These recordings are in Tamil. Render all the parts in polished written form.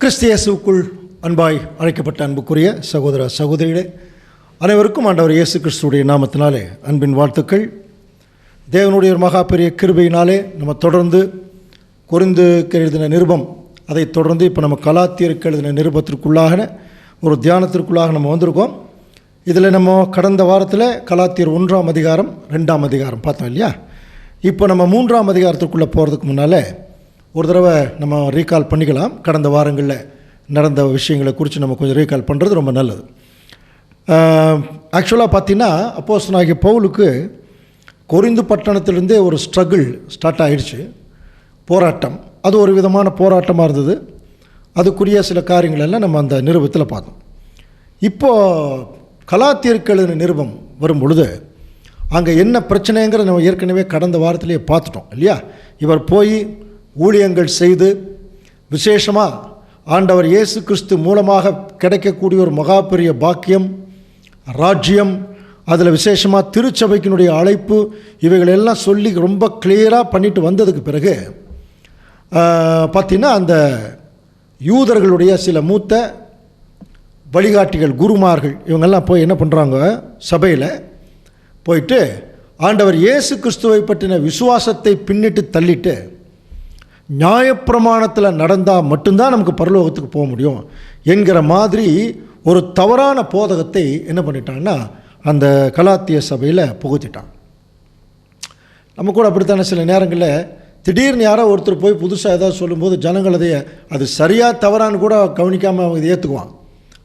கிறிஸ்து இயேசுவுக்குள் அன்பாய் அழைக்கப்பட்ட அன்புக்குரிய சகோதர சகோதரிகளே, அனைவருக்கும் ஆண்டவர் இயேசு கிறிஸ்துடைய நாமத்தினாலே அன்பின் வாழ்த்துக்கள். தேவனுடைய ஒரு மகா பெரிய கிருபையினாலே நம்ம தொடர்ந்து கொரிந்துக்கு எழுதின நிருபம், அதை தொடர்ந்து இப்போ நம்ம கலாத்தியருக்கு எழுதின நிருபத்திற்குள்ளாக ஒரு தியானத்திற்குள்ளாக நம்ம வந்திருக்கோம். இதில் நம்ம கடந்த வாரத்தில் கலாத்தியர் 1ஆம் அதிகாரம் 2ஆம் அதிகாரம் பார்த்தோம் இல்லையா. இப்போ நம்ம 3ஆம் அதிகாரத்துக்குள்ளே போகிறதுக்கு முன்னால் ஒரு தடவை நம்ம ரீகால் பண்ணிக்கலாம். கடந்த வாரங்களில் நடந்த விஷயங்களை குறித்து நம்ம கொஞ்சம் ரீகால் பண்ணுறது ரொம்ப நல்லது. ஆக்சுவலாக பார்த்திங்கன்னா அப்போஸ்தலனாகிய பவுலுக்கு கொரிந்து பட்டணத்திலிருந்தே ஒரு ஸ்ட்ரகிள் ஸ்டார்ட் ஆகிடுச்சு, போராட்டம். அது ஒரு விதமான போராட்டமாக இருந்தது. அதுக்குரிய சில காரியங்களெல்லாம் நம்ம அந்த நிருபத்தில் பார்த்தோம். இப்போது கலாத்தியருக்கு எழுதின நிருபம் வரும் பொழுது அங்கே என்ன பிரச்சனைங்கிற நம்ம ஏற்கனவே கடந்த வாரத்திலேயே பார்த்துட்டோம் இல்லையா. இவர் போய் ஊழியங்கள் செய்து விசேஷமாக ஆண்டவர் இயேசு கிறிஸ்து மூலமாக கிடைக்கக்கூடிய ஒரு மகா பெரிய பாக்கியம், ராஜ்யம், அதில் விசேஷமாக திருச்சபைக்கினுடைய அழைப்பு, இவைகளெல்லாம் சொல்லி ரொம்ப கிளியராக பண்ணிட்டு வந்ததுக்கு பிறகு பார்த்திங்கன்னா அந்த யூதர்களுடைய சில மூத்த வழிகாட்டிகள், குருமார்கள், இவங்கெல்லாம் போய் என்ன பண்ணுறாங்க, சபையில் போயிட்டு ஆண்டவர் இயேசு கிறிஸ்துவை பற்றின விசுவாசத்தை பின்னிட்டு தள்ளிட்டு நியாயப்பிரமாணத்தில் நடந்தால் மட்டும்தான் நமக்கு பரலோகத்துக்கு போக முடியும் என்கிற மாதிரி ஒரு தவறான போதகத்தை என்ன பண்ணிட்டாங்கன்னா அந்த கலாத்திய சபையில் புகுத்திட்டான். நம்ம கூட அப்படித்தானே சில நேரங்களில் திடீர்னு யாரோ ஒருத்தர் போய் புதுசாக ஏதாவது சொல்லும்போது ஜனங்கள் அது சரியாக தவறான்னு கூட கவனிக்காமல் அவங்க இதை ஏற்றுக்குவான்.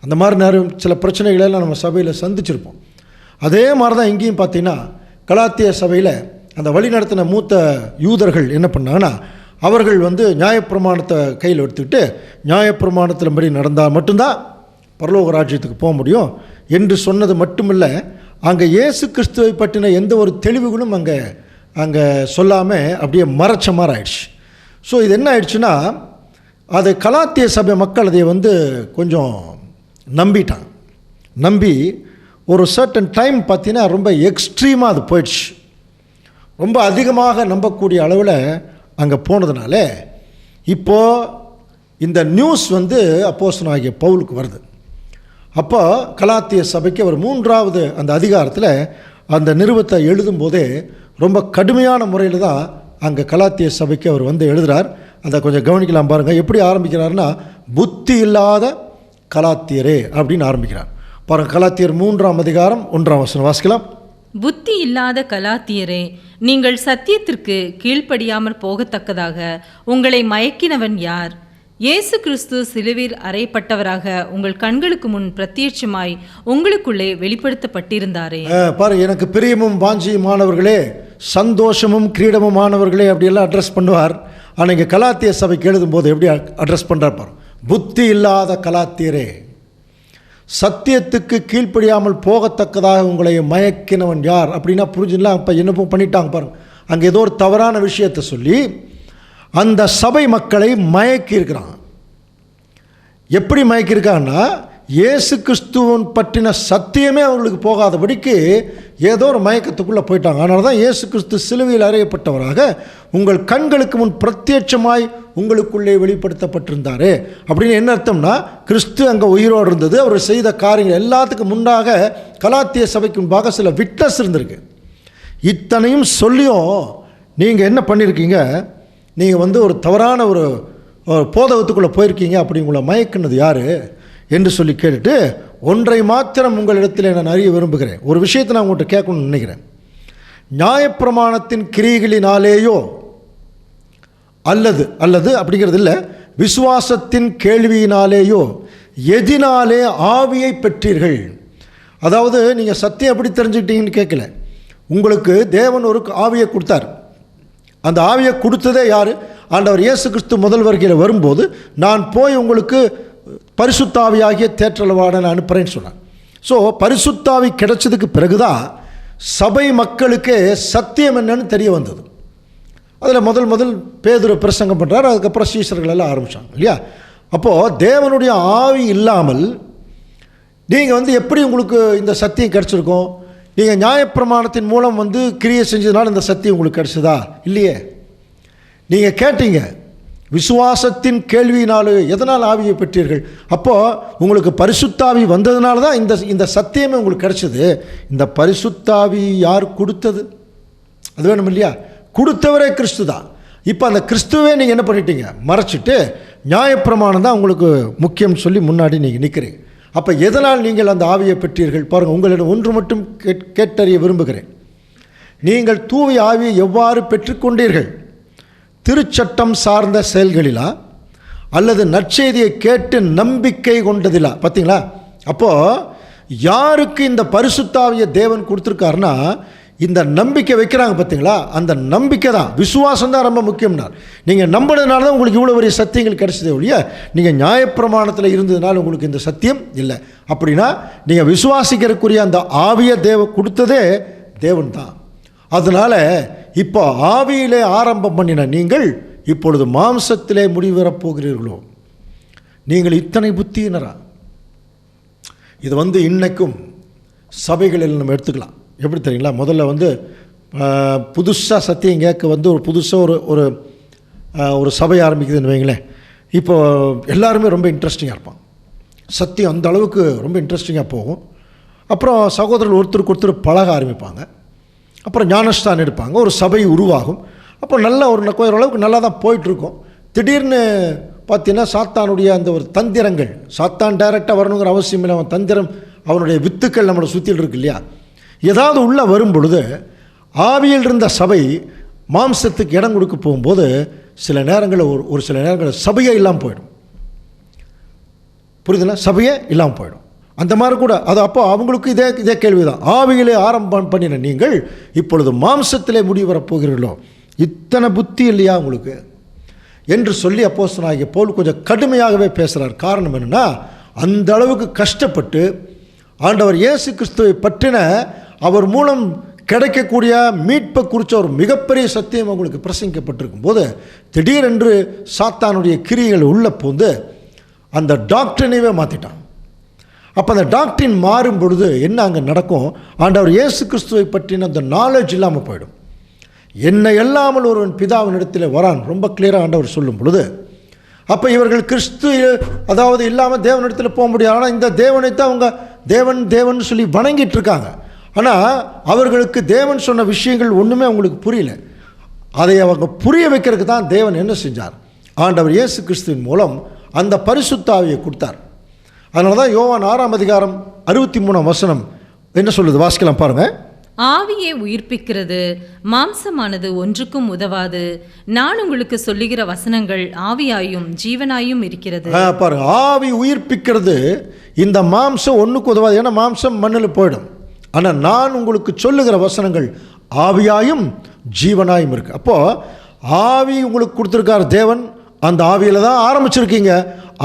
அந்த மாதிரி நேரம் சில பிரச்சனைகளெல்லாம் நம்ம சபையில் சந்திச்சிருப்போம். அதே மாதிரி தான் இங்கேயும் பார்த்திங்கன்னா கலாத்திய சபையில் அந்த வழி நடத்தின மூத்த யூதர்கள் என்ன பண்ணாங்கன்னா, அவர்கள் நியாயப்பிரமாணத்தை கையில் எடுத்துக்கிட்டு நியாயப்பிரமாணத்தில் படி நடந்தால் மட்டும்தான் பரலோக ராஜ்யத்துக்கு போக முடியும் என்று சொன்னது மட்டுமில்லை, அங்கே இயேசு கிறிஸ்துவை பற்றின எந்த ஒரு தெளிவுகளும் அங்கே சொல்லாமல் அப்படியே மறைச்ச மாதிரி ஆயிடுச்சு. ஸோ இது என்ன ஆயிடுச்சுன்னா, அதை கலாத்திய சபை மக்கள் அதை கொஞ்சம் நம்பிட்டாங்க. நம்பி ஒரு சர்டன் டைம் பார்த்தீங்கன்னா ரொம்ப எக்ஸ்ட்ரீமாக அது போயிடுச்சு. ரொம்ப அதிகமாக நம்பக்கூடிய அளவில் அங்கே போனதுனால இப்போது இந்த நியூஸ் அப்போஸ்தலனாகிய பவுலுக்கு வருது. அப்போ கலாத்திய சபைக்கு அவர் 3ஆவது அந்த அதிகாரத்தில் அந்த நிருபத்தை எழுதும்போதே ரொம்ப கடுமையான முறையில் தான் அங்கே கலாத்திய சபைக்கு அவர் எழுதுகிறார். அதை கொஞ்சம் கவனிக்கலாம் பாருங்கள். எப்படி ஆரம்பிக்கிறாருன்னா, புத்தி இல்லாத கலாத்தியரே அப்படின்னு ஆரம்பிக்கிறார் பாருங்கள். கலாத்தியர் 3ஆம் அதிகாரம் 1ஆம் வசனம் வாசிக்கலாம். புத்தி இல்லாத கலாத்தியரே, நீங்கள் சத்தியத்திற்கு கீழ்ப்படியாமல் போகத்தக்கதாக உங்களை மயக்கினவன் யார்? இயேசு கிறிஸ்து சிலுவையில் அறையப்பட்டவராக உங்கள் கண்களுக்கு முன் பிரத்யட்சமாய் உங்களுக்குள்ளே வெளிப்படுத்தப்பட்டிருந்தாரே. பாரு, எனக்கு பிரியமும் வாஞ்சியுமானவர்களே, சந்தோஷமும் கிரீடமுமானவர்களே அப்படியெல்லாம் அட்ரஸ் பண்ணுவார். ஆனால் இங்கே கலாத்திய சபைக்கு எழுதும்போது எப்படி அட்ரஸ் பண்ணுறார் பாரு. புத்தி இல்லாத கலாத்தியரே, சத்தியத்துக்கு கீழ்ப்படியாமல் போகத்தக்கதாக உங்களை மயக்கினவன் யார் அப்படின்னா புரிஞ்சுலாம். இப்போ என்னப்போ பண்ணிட்டாங்க பாருங்க. அங்கே ஏதோ ஒரு தவறான விஷயத்தை சொல்லி அந்த சபை மக்களை மயக்கி இருக்கிறான். எப்படி மயக்கியிருக்காங்கன்னா, இயேசு கிறிஸ்துவன் பற்றின சத்தியமே அவங்களுக்கு போகாதபடிக்கு ஏதோ ஒரு மயக்கத்துக்குள்ளே போயிட்டாங்க. அதனால தான் இயேசு கிறிஸ்து சிலுவையில் அறையப்பட்டவராக உங்கள் கண்களுக்கு முன் பிரத்யட்சமாய் உங்களுக்குள்ளே வெளிப்படுத்தப்பட்டிருந்தாரே அப்படின்னு என்ன அர்த்தம்னா, கிறிஸ்து அங்கே உயிரோடு இருந்தது. அவர் செய்த காரியங்கள் எல்லாத்துக்கும் முன்னாக கலாத்திய சபைக்கு முன்பாக சில விட்னஸ் இருந்திருக்கு. இத்தனையும் சொல்லியும் நீங்கள் என்ன பண்ணியிருக்கீங்க, நீங்கள் ஒரு தவறான ஒரு போதகத்துக்குள்ளே போயிருக்கீங்க. அப்படி உங்களை மயக்கினது யார் என்று சொல்லி கேட்டுட்டு, ஒன்றை மாத்திரம் உங்களிடத்தில் நான் அறிய விரும்புகிறேன். ஒரு விஷயத்தை நான் உங்கள்கிட்ட கேட்கணும்னு நினைக்கிறேன். நியாயப்பிரமாணத்தின் கிரியைகளினாலேயோ அல்லது அப்படிங்கிறது இல்லை, விசுவாசத்தின் கேள்வியினாலேயோ எதினாலே ஆவியை பெற்றீர்கள்? அதாவது நீங்கள் சத்தியம் எப்படி தெரிஞ்சுக்கிட்டீங்கன்னு கேட்கல. உங்களுக்கு தேவன் ஒரு ஆவியை கொடுத்தார். அந்த ஆவியை கொடுத்ததே யார்? ஆண்டவர் இயேசு கிறிஸ்து முதல் வருகையில் வரும்போது, நான் போய் உங்களுக்கு பரிசுத்தாவியாகிய தேற்றளவாட நான் அனுப்புகிறேன்னு சொன்னான். ஸோ பரிசுத்தாவி கிடைச்சதுக்கு பிறகுதான் சபை மக்களுக்கே சத்தியம் என்னன்னு தெரிய வந்தது. அதில் முதல் பேதுரு பிரசங்கம் பண்ணுறார். அதுக்கப்புறம் சீஷர்கள் எல்லாம் ஆரம்பித்தாங்க இல்லையா. அப்போது தேவனுடைய ஆவி இல்லாமல் நீங்கள் எப்படி உங்களுக்கு இந்த சத்தியம் கிடச்சிருக்கும்? நீங்கள் நியாயப்பிரமாணத்தின் மூலம் கிரியை செஞ்சதுனால இந்த சத்தியம் உங்களுக்கு கிடச்சதா? இல்லையே. நீங்கள் கேட்டீங்க, விசுவாசத்தின் கேள்வியினாலே எதனால் ஆவியை பெற்றீர்கள்? அப்போது உங்களுக்கு பரிசுத்தாவி வந்ததுனால தான் இந்த சத்தியமே உங்களுக்கு கிடைச்சது. இந்த பரிசுத்தாவி யார் கொடுத்தது? அது வேணும் இல்லையா? கொடுத்தவரே கிறிஸ்து தான். இப்போ அந்த கிறிஸ்துவே நீங்கள் என்ன பண்ணிட்டீங்க? மறைச்சிட்டு நியாயப்பிரமாணம் தான் உங்களுக்கு முக்கியம் சொல்லி முன்னாடி நீங்கள் நிற்கிறீங்க. அப்போ எதனால் நீங்கள் அந்த ஆவியை பெற்றீர்கள்? பாருங்கள், உங்களிடம் ஒன்று மட்டும் கேட்டறிய விரும்புகிறேன். நீங்கள் தூய ஆவியை எவ்வாறு பெற்றுக்கொண்டீர்கள்? திருச்சட்டம் சார்ந்த செயல்களிலா அல்லது நற்செய்தியை கேட்டு நம்பிக்கை கொண்டதிலா? பார்த்தீங்களா? அப்போது யாருக்கு இந்த பரிசுத்தாவியை தேவன் கொடுத்துருக்காருன்னா, இந்த நம்பிக்கை வைக்கிறாங்க பார்த்தீங்களா? அந்த நம்பிக்கை தான், விசுவாசம் தான் ரொம்ப முக்கியம்னா. நீங்கள் நம்பினதுனால தான் உங்களுக்கு இவ்வளோ பெரிய சத்தியங்கள் கிடைச்சதே ஒழிய நீங்கள் நியாயப்பிரமாணத்தில் இருந்ததுனால உங்களுக்கு இந்த சத்தியம் இல்லை. அப்படின்னா நீங்கள் விசுவாசிக்கிறக்குரிய அந்த ஆவியை கொடுத்ததே தேவன் தான். அதனால் இப்போ ஆவியிலே ஆரம்பம் பண்ணின நீங்கள் இப்பொழுது மாம்சத்திலே முடிவரப் போகிறீர்களோ? நீங்கள் இத்தனை புத்தியினரா? இது இன்னைக்கும் சபைகளில் நம்ம எடுத்துக்கலாம். எப்படி தெரியுங்களா? முதல்ல புதுசாக சத்தியம் கேட்க ஒரு புதுசாக ஒரு சபை ஆரம்பிக்குதுன்னு வைங்களேன். இப்போது எல்லாருமே ரொம்ப இன்ட்ரெஸ்டிங்காக இருப்பாங்க. சத்தியம் அந்த அளவுக்கு ரொம்ப இன்ட்ரெஸ்டிங்காக போகும். அப்புறம் சகோதரர்கள் ஒருத்தருக்கு ஒருத்தர் பழக ஆரம்பிப்பாங்க. அப்புறம் ஞானஸ்தானம் எடுப்பாங்க, ஒரு சபை உருவாகும். அப்போ நல்ல ஓரளவுக்கு நல்லா தான் போயிட்டுருக்கும். திடீர்னு பார்த்தீங்கன்னா சாத்தானுடைய அந்த ஒரு தந்திரங்கள், சாத்தான் டைரெக்டாக வரணுங்கிற அவசியம் இல்லை, அவன் தந்திரம், அவனுடைய வித்துக்கள் நம்மளை சுற்றிட்டு இருக்கு இல்லையா? ஏதாவது உள்ளே வரும் பொழுது ஆவியில் இருந்த சபை மாம்சத்துக்கு இடம் கொடுக்க போகும்போது சில நேரங்களில் ஒரு சில நேரங்களில் சபையே இல்லாமல் போயிடும். புரியுதுங்களா? சபையே இல்லாமல் போயிடும். அந்த மாதிரி கூட அது அப்போ அவங்களுக்கு இதே கேள்வி தான். ஆவியிலே ஆரம்பம் பண்ணின நீங்கள் இப்பொழுது மாம்சத்திலே முடிவு வரப்போகிறீர்களோ? இத்தனை புத்தி இல்லையா உங்களுக்கு என்று சொல்லி அப்போஸ்தலனாகிய பவுல் கொஞ்சம் கடுமையாகவே பேசுகிறார். காரணம் என்னென்னா, அந்த அளவுக்கு கஷ்டப்பட்டு ஆண்டவர் இயேசு கிறிஸ்துவை பற்றின அவர் மூலம் கிடைக்கக்கூடிய மீட்பை குறித்த ஒரு மிகப்பெரிய சத்தியம் அவங்களுக்கு பிரசங்கிக்கப்பட்டிருக்கும் போது திடீரென்று சாத்தானுடைய கிரியைகள் உள்ள போந்து அந்த டாக்டரினைவே மாற்றிட்டான். அப்போ அந்த டாக்டரின் மாறும் பொழுது என்ன அங்கே நடக்கும்? ஆண்டவர் இயேசு கிறிஸ்துவை பற்றின அந்த நாலேஜ் இல்லாமல் போயிடும். என்னை எல்லாமல் ஒருவன் பிதாவின் இடத்துல வரான், ரொம்ப கிளியராக ஆண்டவர் சொல்லும் பொழுது, அப்போ இவர்கள் கிறிஸ்து அதாவது இல்லாமல் தேவனிடத்தில் போக முடியாது. ஆனால் இந்த தேவனைத்தான் அவங்க தேவன் சொல்லி வணங்கிட்டு இருக்காங்க. ஆனால் அவர்களுக்கு தேவன் சொன்ன விஷயங்கள் ஒன்றுமே அவங்களுக்கு புரியல. அதை அவங்க புரிய வைக்கிறதுக்கு தான் தேவன் என்ன செஞ்சார்? ஆண்டவர் இயேசு கிறிஸ்துவின் மூலம் அந்த பரிசுத்த ஆவியை கொடுத்தார். அதனால தான் யோவான் 6:63 என்ன சொல்லுது? வாசிக்கலாம் பாருங்கள். ஆவியை உயிர்ப்பிக்கிறது, மாம்சமானது ஒன்றுக்கும் உதவாது. நான் உங்களுக்கு சொல்லுகிற வசனங்கள் ஆவியாயும் ஜீவனாயும் இருக்கிறது. பாருங்க, ஆவி உயிர்ப்பிக்கிறது, இந்த மாம்சம் ஒன்றுக்கு உதவாது. ஏன்னா மாம்சம் மண்ணில் போயிடும். ஆனால் நான் உங்களுக்கு சொல்லுகிற வசனங்கள் ஆவியாயும் ஜீவனாயும் இருக்கு. அப்போது ஆவி உங்களுக்கு கொடுத்துருக்கார் தேவன். அந்த ஆவியில் தான் ஆரம்பிச்சிருக்கீங்க.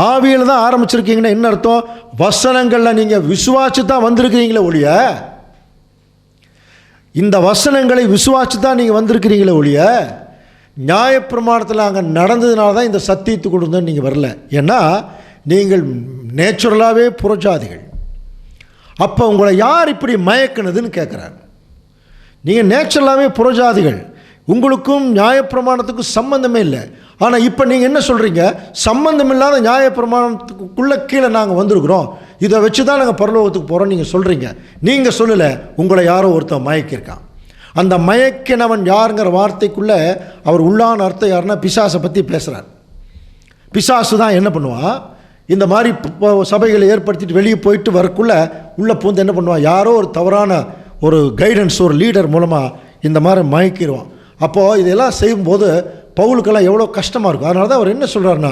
ஆவியில் தான் ஆரம்பிச்சிருக்கீங்கன்னா என்ன அர்த்தம்? வசனங்களில் நீங்கள் விசுவாசி தான் வந்திருக்கிறீங்களே ஒழிய, இந்த வசனங்களை விசுவாசி தான் நீங்கள் வந்திருக்கிறீங்களே ஒழிய நியாயப்பிரமாணத்தில் அங்கே நடந்ததுனால தான் இந்த சத்தியத்துக்கு கொடுத்தோன்னு நீங்கள் வரல. ஏன்னா நீங்கள் நேச்சுரலாகவே புறஜாதிகள். அப்போ உங்களை யார் இப்படி மயக்கினதுன்னு கேட்குறாரு. நீங்கள் நேச்சுரலாகவே புறஜாதிகள், உங்களுக்கும் நியாயப்பிரமாணத்துக்கும் சம்பந்தமே இல்லை. ஆனால் இப்போ நீங்கள் என்ன சொல்கிறீங்க? சம்பந்தம் இல்லாத நியாயப்பிரமாணத்துக்குள்ளே கீழே நாங்கள் வந்திருக்கிறோம், இதை வச்சு தான் நாங்கள் பரலோகத்துக்கு போகிறோம் நீங்கள் சொல்கிறீங்க. நீங்கள் சொல்லலை, உங்களை யாரோ ஒருத்தன் மயக்கியிருக்கான். அந்த மயக்கினவன் யாருங்கிற வார்த்தைக்குள்ளே அவர் உள்ளான அர்த்தம் யாருன்னா பிசாசை பற்றி பேசுகிறார். பிசாசு தான் என்ன பண்ணுவான்? இந்த மாதிரி சபைகளை ஏற்படுத்திட்டு வெளியே போயிட்டு வரக்குள்ளே உள்ளே பூந்து என்ன பண்ணுவான்? யாரோ ஒரு தவறான ஒரு கைடன்ஸ், ஒரு லீடர் மூலமாக இந்த மாதிரி மயக்கிடுவான். அப்போது இதெல்லாம் செய்யும்போது பவுலுக்கெல்லாம் எவ்வளோ கஷ்டமாக இருக்கும். அதனால தான் அவர் என்ன சொல்கிறாருன்னா,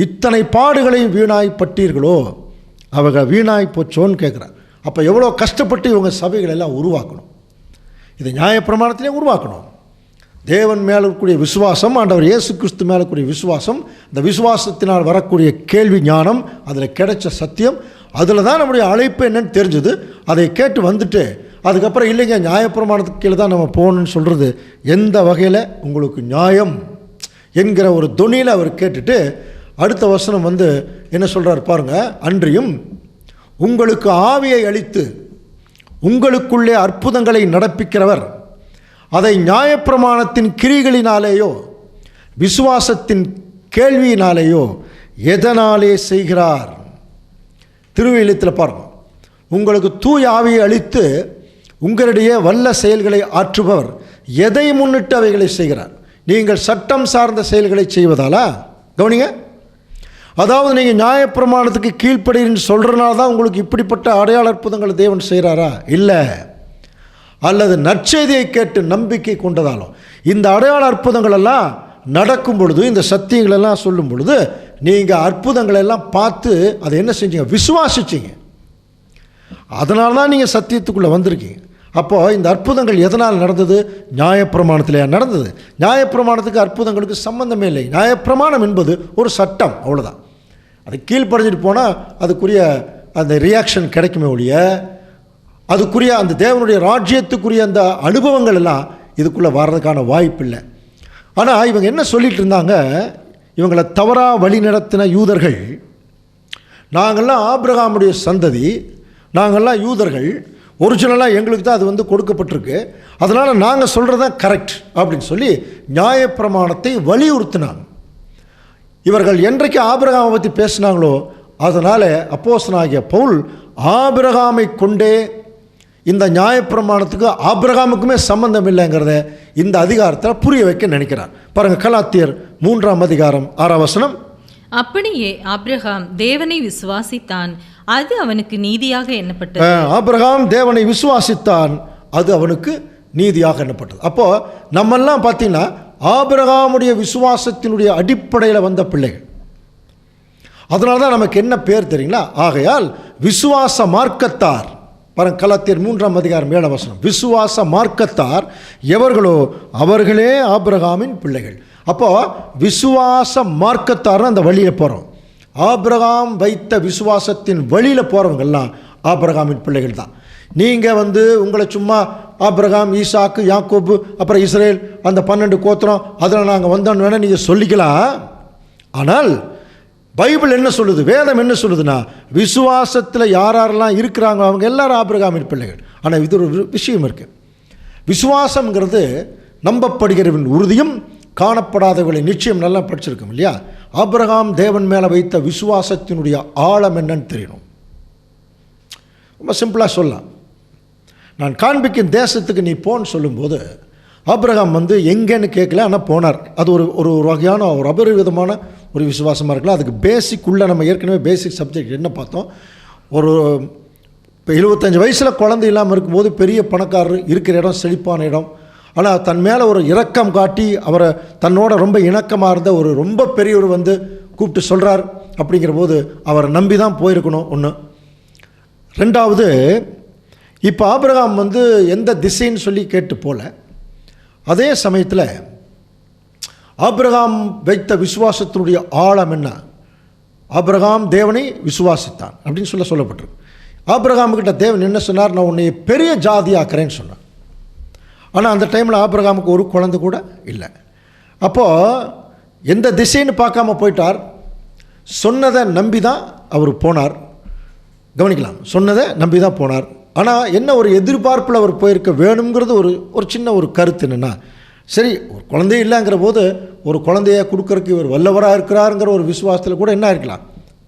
இத்தனை பாடுகளையும் வீணாய்ப்பட்டீர்களோ, அவங்க வீணாய் போச்சோன்னு கேட்குறார். அப்போ எவ்வளோ கஷ்டப்பட்டு இவங்க சபைகள் எல்லாம் உருவாக்கணும். இது நியாயப்பிரமாணத்திலே உருவாக்கணும். தேவன் மேலே இருக்கக்கூடிய விசுவாசம், ஆண்டவர் இயேசு கிறிஸ்து மேலே கூடிய விசுவாசம், இந்த விசுவாசத்தினால் வரக்கூடிய கேள்வி ஞானம், அதில் கிடைச்ச சத்தியம், அதில் தான் நம்முடைய அழைப்பு என்னன்னு தெரிஞ்சது. அதை கேட்டு வந்துட்டு அதுக்கப்புறம் இல்லைங்க நியாயப்பிரமாணத்துக்கு கீழே தான் நம்ம போகணுன்னு சொல்கிறது எந்த வகையில் உங்களுக்கு நியாயம் என்கிற ஒரு தொனியில் அவர் கேட்டுட்டு அடுத்த வசனம் என்ன சொல்கிறார் பாருங்கள். அன்றியும் உங்களுக்கு ஆவியை அளித்து உங்களுக்குள்ளே அற்புதங்களை நடப்பிக்கிறவர் அதை நியாயப்பிரமாணத்தின் கிரிகளினாலேயோ விசுவாசத்தின் கேள்வியினாலேயோ எதனாலே செய்கிறார்? திருவிழித்தில் பாருங்கள், உங்களுக்கு தூய ஆவியை அளித்து உங்களிடையே வல்ல செயல்களை ஆற்றுபவர் எதை முன்னிட்டு அவைகளை செய்கிறார்? நீங்கள் சட்டம் சார்ந்த செயல்களை செய்வதாலா? கவனிங்க, அதாவது நீங்கள் நியாயப்பிரமாணத்துக்கு கீழ்ப்படின்னு சொல்கிறனால தான் உங்களுக்கு இப்படிப்பட்ட அடையாள அற்புதங்களை தேவன் செய்கிறாரா? இல்லை. அல்லது நற்செய்தியை கேட்டு நம்பிக்கை கொண்டதாலும் இந்த அடையாள அற்புதங்கள் எல்லாம் நடக்கும் பொழுது, இந்த சத்தியங்கள் எல்லாம் சொல்லும் பொழுது நீங்கள் அற்புதங்களை எல்லாம் பார்த்து அதை என்ன செஞ்சீங்க? விசுவாசிச்சிங்க. அதனால தான் நீங்கள் சத்தியத்துக்குள்ளே வந்திருக்கீங்க. அப்போது இந்த அற்புதங்கள் எதனால் நடந்தது? நியாயப்பிரமாணத்திலேயே நடந்தது. நியாயப்பிரமாணத்துக்கு அற்புதங்களுக்கு சம்பந்தமே இல்லை. நியாயப்பிரமாணம் என்பது ஒரு சட்டம், அவ்வளோதான். அது கீழ்ப்படைஞ்சிட்டு போனால் அதுக்குரிய அந்த ரியாக்ஷன் கிடைக்குமே ஒழிய, அதுக்குரிய அந்த தேவனுடைய ராஜ்யத்துக்குரிய அந்த அனுபவங்கள் எல்லாம் இதுக்குள்ளே வர்றதுக்கான வாய்ப்பு இல்லை. ஆனால் இவங்க என்ன சொல்லிகிட்டு இருந்தாங்க? இவங்களை தவறாக வழி நடத்தின யூதர்கள், நாங்கள்லாம் ஆபிரகாமுடைய சந்ததி, நாங்கள்லாம் யூதர்கள், ஒரிஜினலாக எங்களுக்கு தான் அது கொடுக்கப்பட்டிருக்கு, அதனால் நாங்கள் சொல்கிறது தான் கரெக்ட் அப்படின்னு சொல்லி நியாயப்பிரமாணத்தை வலியுறுத்தினாங்க. இவர்கள் என்றைக்கு ஆபிரகாமை பற்றி பேசினாங்களோ அதனால் அப்போஸ்தலனாகிய பவுல் ஆபிரகாமை கொண்டே இந்த நியாயப்பிரமாணத்துக்கு ஆபிரகாமுக்குமே சம்பந்தம் இல்லைங்கிறத இந்த அதிகாரத்தில் புரிய வைக்க நினைக்கிறார். பாருங்கள், கலாத்தியர் 3ஆம் அதிகாரம் 6ஆம் வசனம். அப்படியே ஆபிரகாம் தேவனை விசுவாசித்தான், அது அவனுக்கு நீதியாக எண்ணப்பட்டது. ஆபிரகாம் தேவனை விசுவாசித்தான், அது அவனுக்கு நீதியாக எண்ணப்பட்டது. அப்போது நம்மெல்லாம் பார்த்தீங்கன்னா ஆபிரகாமுடைய விசுவாசத்தினுடைய அடிப்படையில் வந்த பிள்ளைகள். அதனால தான் நமக்கு என்ன பேர் தெரியுங்களா? ஆகையால் விசுவாச மார்க்கத்தார். பாருங்க, கலாத்தியர் 3ஆம் அதிகாரம் 7ஆம் வசனம். விசுவாச மார்க்கத்தார் எவர்களோ அவர்களே ஆபிரகாமின் பிள்ளைகள். அப்போது விசுவாச மார்க்கத்தார் அந்த வழியில் போகிறோம். ஆபிரகாம் வைத்த விசுவாசத்தின் வழியில் போகிறவங்கெல்லாம் ஆபிரகாமின் பிள்ளைகள் தான். நீங்கள் உங்களை சும்மா ஆபிரகாம், ஈசாக்கு, யாக்கோபு, அப்புறம் இஸ்ரேல், அந்த 12 கோத்திரம் அதில் நாங்கள் வந்தோன்னு வேணால் நீங்கள் சொல்லிக்கலாம். ஆனால் பைபிள் என்ன சொல்லுது, வேதம் என்ன சொல்லுதுன்னா, விசுவாசத்தில் யாரெல்லாம் இருக்கிறாங்களோ அவங்க எல்லாரும் ஆபிரகாமின் பிள்ளைகள். ஆனால் இது ஒரு விஷயம் இருக்குது. விசுவாசம்ங்கிறது நம்பப்படுகிறவன் உறுதியும் காணப்படாதவர்களை நிச்சயம் நல்லா படிச்சிருக்கோம் இல்லையா? ஆபிரகாம் தேவன் மேலே வைத்த விசுவாசத்தினுடைய ஆழம் என்னன்னு தெரியணும். ரொம்ப சிம்பிளாக சொல்லலாம். நான் காண்பிக்கும் தேசத்துக்கு நீ போன்னு சொல்லும்போது ஆபிரகாம் எங்கேன்னு கேட்கல, ஆனால் போனார். அது ஒரு ஒரு வகையான ஒரு அபரிவிதமான ஒரு விசுவாசமாக இருக்கலாம். அதுக்கு பேசிக்குள்ளே நம்ம ஏற்கனவே பேசிக் சப்ஜெக்ட் என்ன பார்த்தோம்? ஒரு இப்போ 75 வயசில் குழந்தை இல்லாமல் இருக்கும்போது பெரிய பணக்காரர் இருக்கிற இடம் செழிப்பான இடம். ஆனால் தன் மேலே ஒரு இரக்கம் காட்டி அவரை தன்னோட ரொம்ப இணக்கமாக இருந்த ஒரு ரொம்ப பெரியவர் கூப்பிட்டு சொல்கிறார். அப்படிங்கிற போது அவரை நம்பி தான் போயிருக்கணும். ஒன்று. ரெண்டாவது, இப்போ ஆபிரகாம் எந்த திசைன்னு சொல்லி கேட்டு போல, அதே சமயத்தில் ஆபிரகாம் வைத்த விசுவாசத்தினுடைய ஆழம் என்ன? ஆபிரகாம் தேவனை விசுவாசித்தான் அப்படின்னு சொல்லப்பட்டிருக்கு. ஆபிரகாமுக்கிட்ட தேவன் என்ன சொன்னார்? நான் உன்னை பெரிய ஜாதியாக்குறேன்னு சொன்னார். ஆனால் அந்த டைமில் ஆபிரகாமுக்கு ஒரு குழந்தை கூட இல்லை. அப்போது எந்த திசைன்னு பார்க்காம போயிட்டார். சொன்னதை நம்பி தான் அவர் போனார். கவனிக்கலாம், சொன்னதை நம்பி தான் போனார். ஆனால் என்ன ஒரு எதிர்பார்ப்பில் அவர் போயிருக்க வேணுங்கிறது ஒரு சின்ன ஒரு கருத்து என்னென்னா, சரி ஒரு குழந்தையே இல்லைங்கிற போது ஒரு குழந்தைய கொடுக்கறதுக்கு இவர் வல்லவராக இருக்கிறாருங்கிற ஒரு விசுவாசத்தில் கூட என்ன இருக்கலாம்,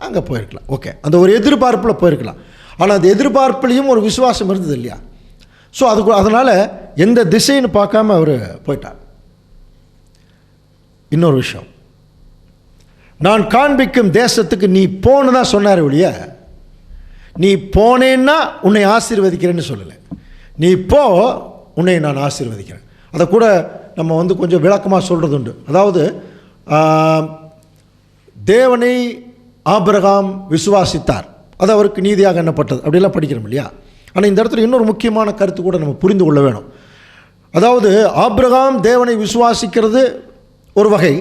அங்கே போயிருக்கலாம். ஓகே, அந்த ஒரு எதிர்பார்ப்பில் போயிருக்கலாம். ஆனால் அந்த எதிர்பார்ப்புலேயும் ஒரு விசுவாசம் இருந்தது இல்லையா? ஸோ அதனால் எந்த திசைன்னு பார்க்காம அவர் போயிட்டார். இன்னொரு விஷயம், நான் காண்பிக்கும் தேசத்துக்கு நீ போன்னு தான் சொன்னார் ஒழிய நீ போனேன்னா உன்னை ஆசீர்வதிக்கிறேன்னு சொல்லலை. நீ போ, உன்னை நான் ஆசீர்வதிக்கிறேன். அதை கூட நம்ம கொஞ்சம் விளக்கமாக சொல்கிறது உண்டு. அதாவது தேவனை ஆபிரகாம் விசுவாசித்தார், அது அவருக்கு நீதியாக எண்ணப்பட்டது, அப்படிலாம் படிக்கிறோம் இல்லையா? ஆனால் இந்த இடத்துல இன்னொரு முக்கியமான கருத்து கூட நம்ம புரிந்து கொள்ள வேணும். அதாவது ஆபிரகாம் தேவனை விசுவாசிக்கிறது ஒரு வகை.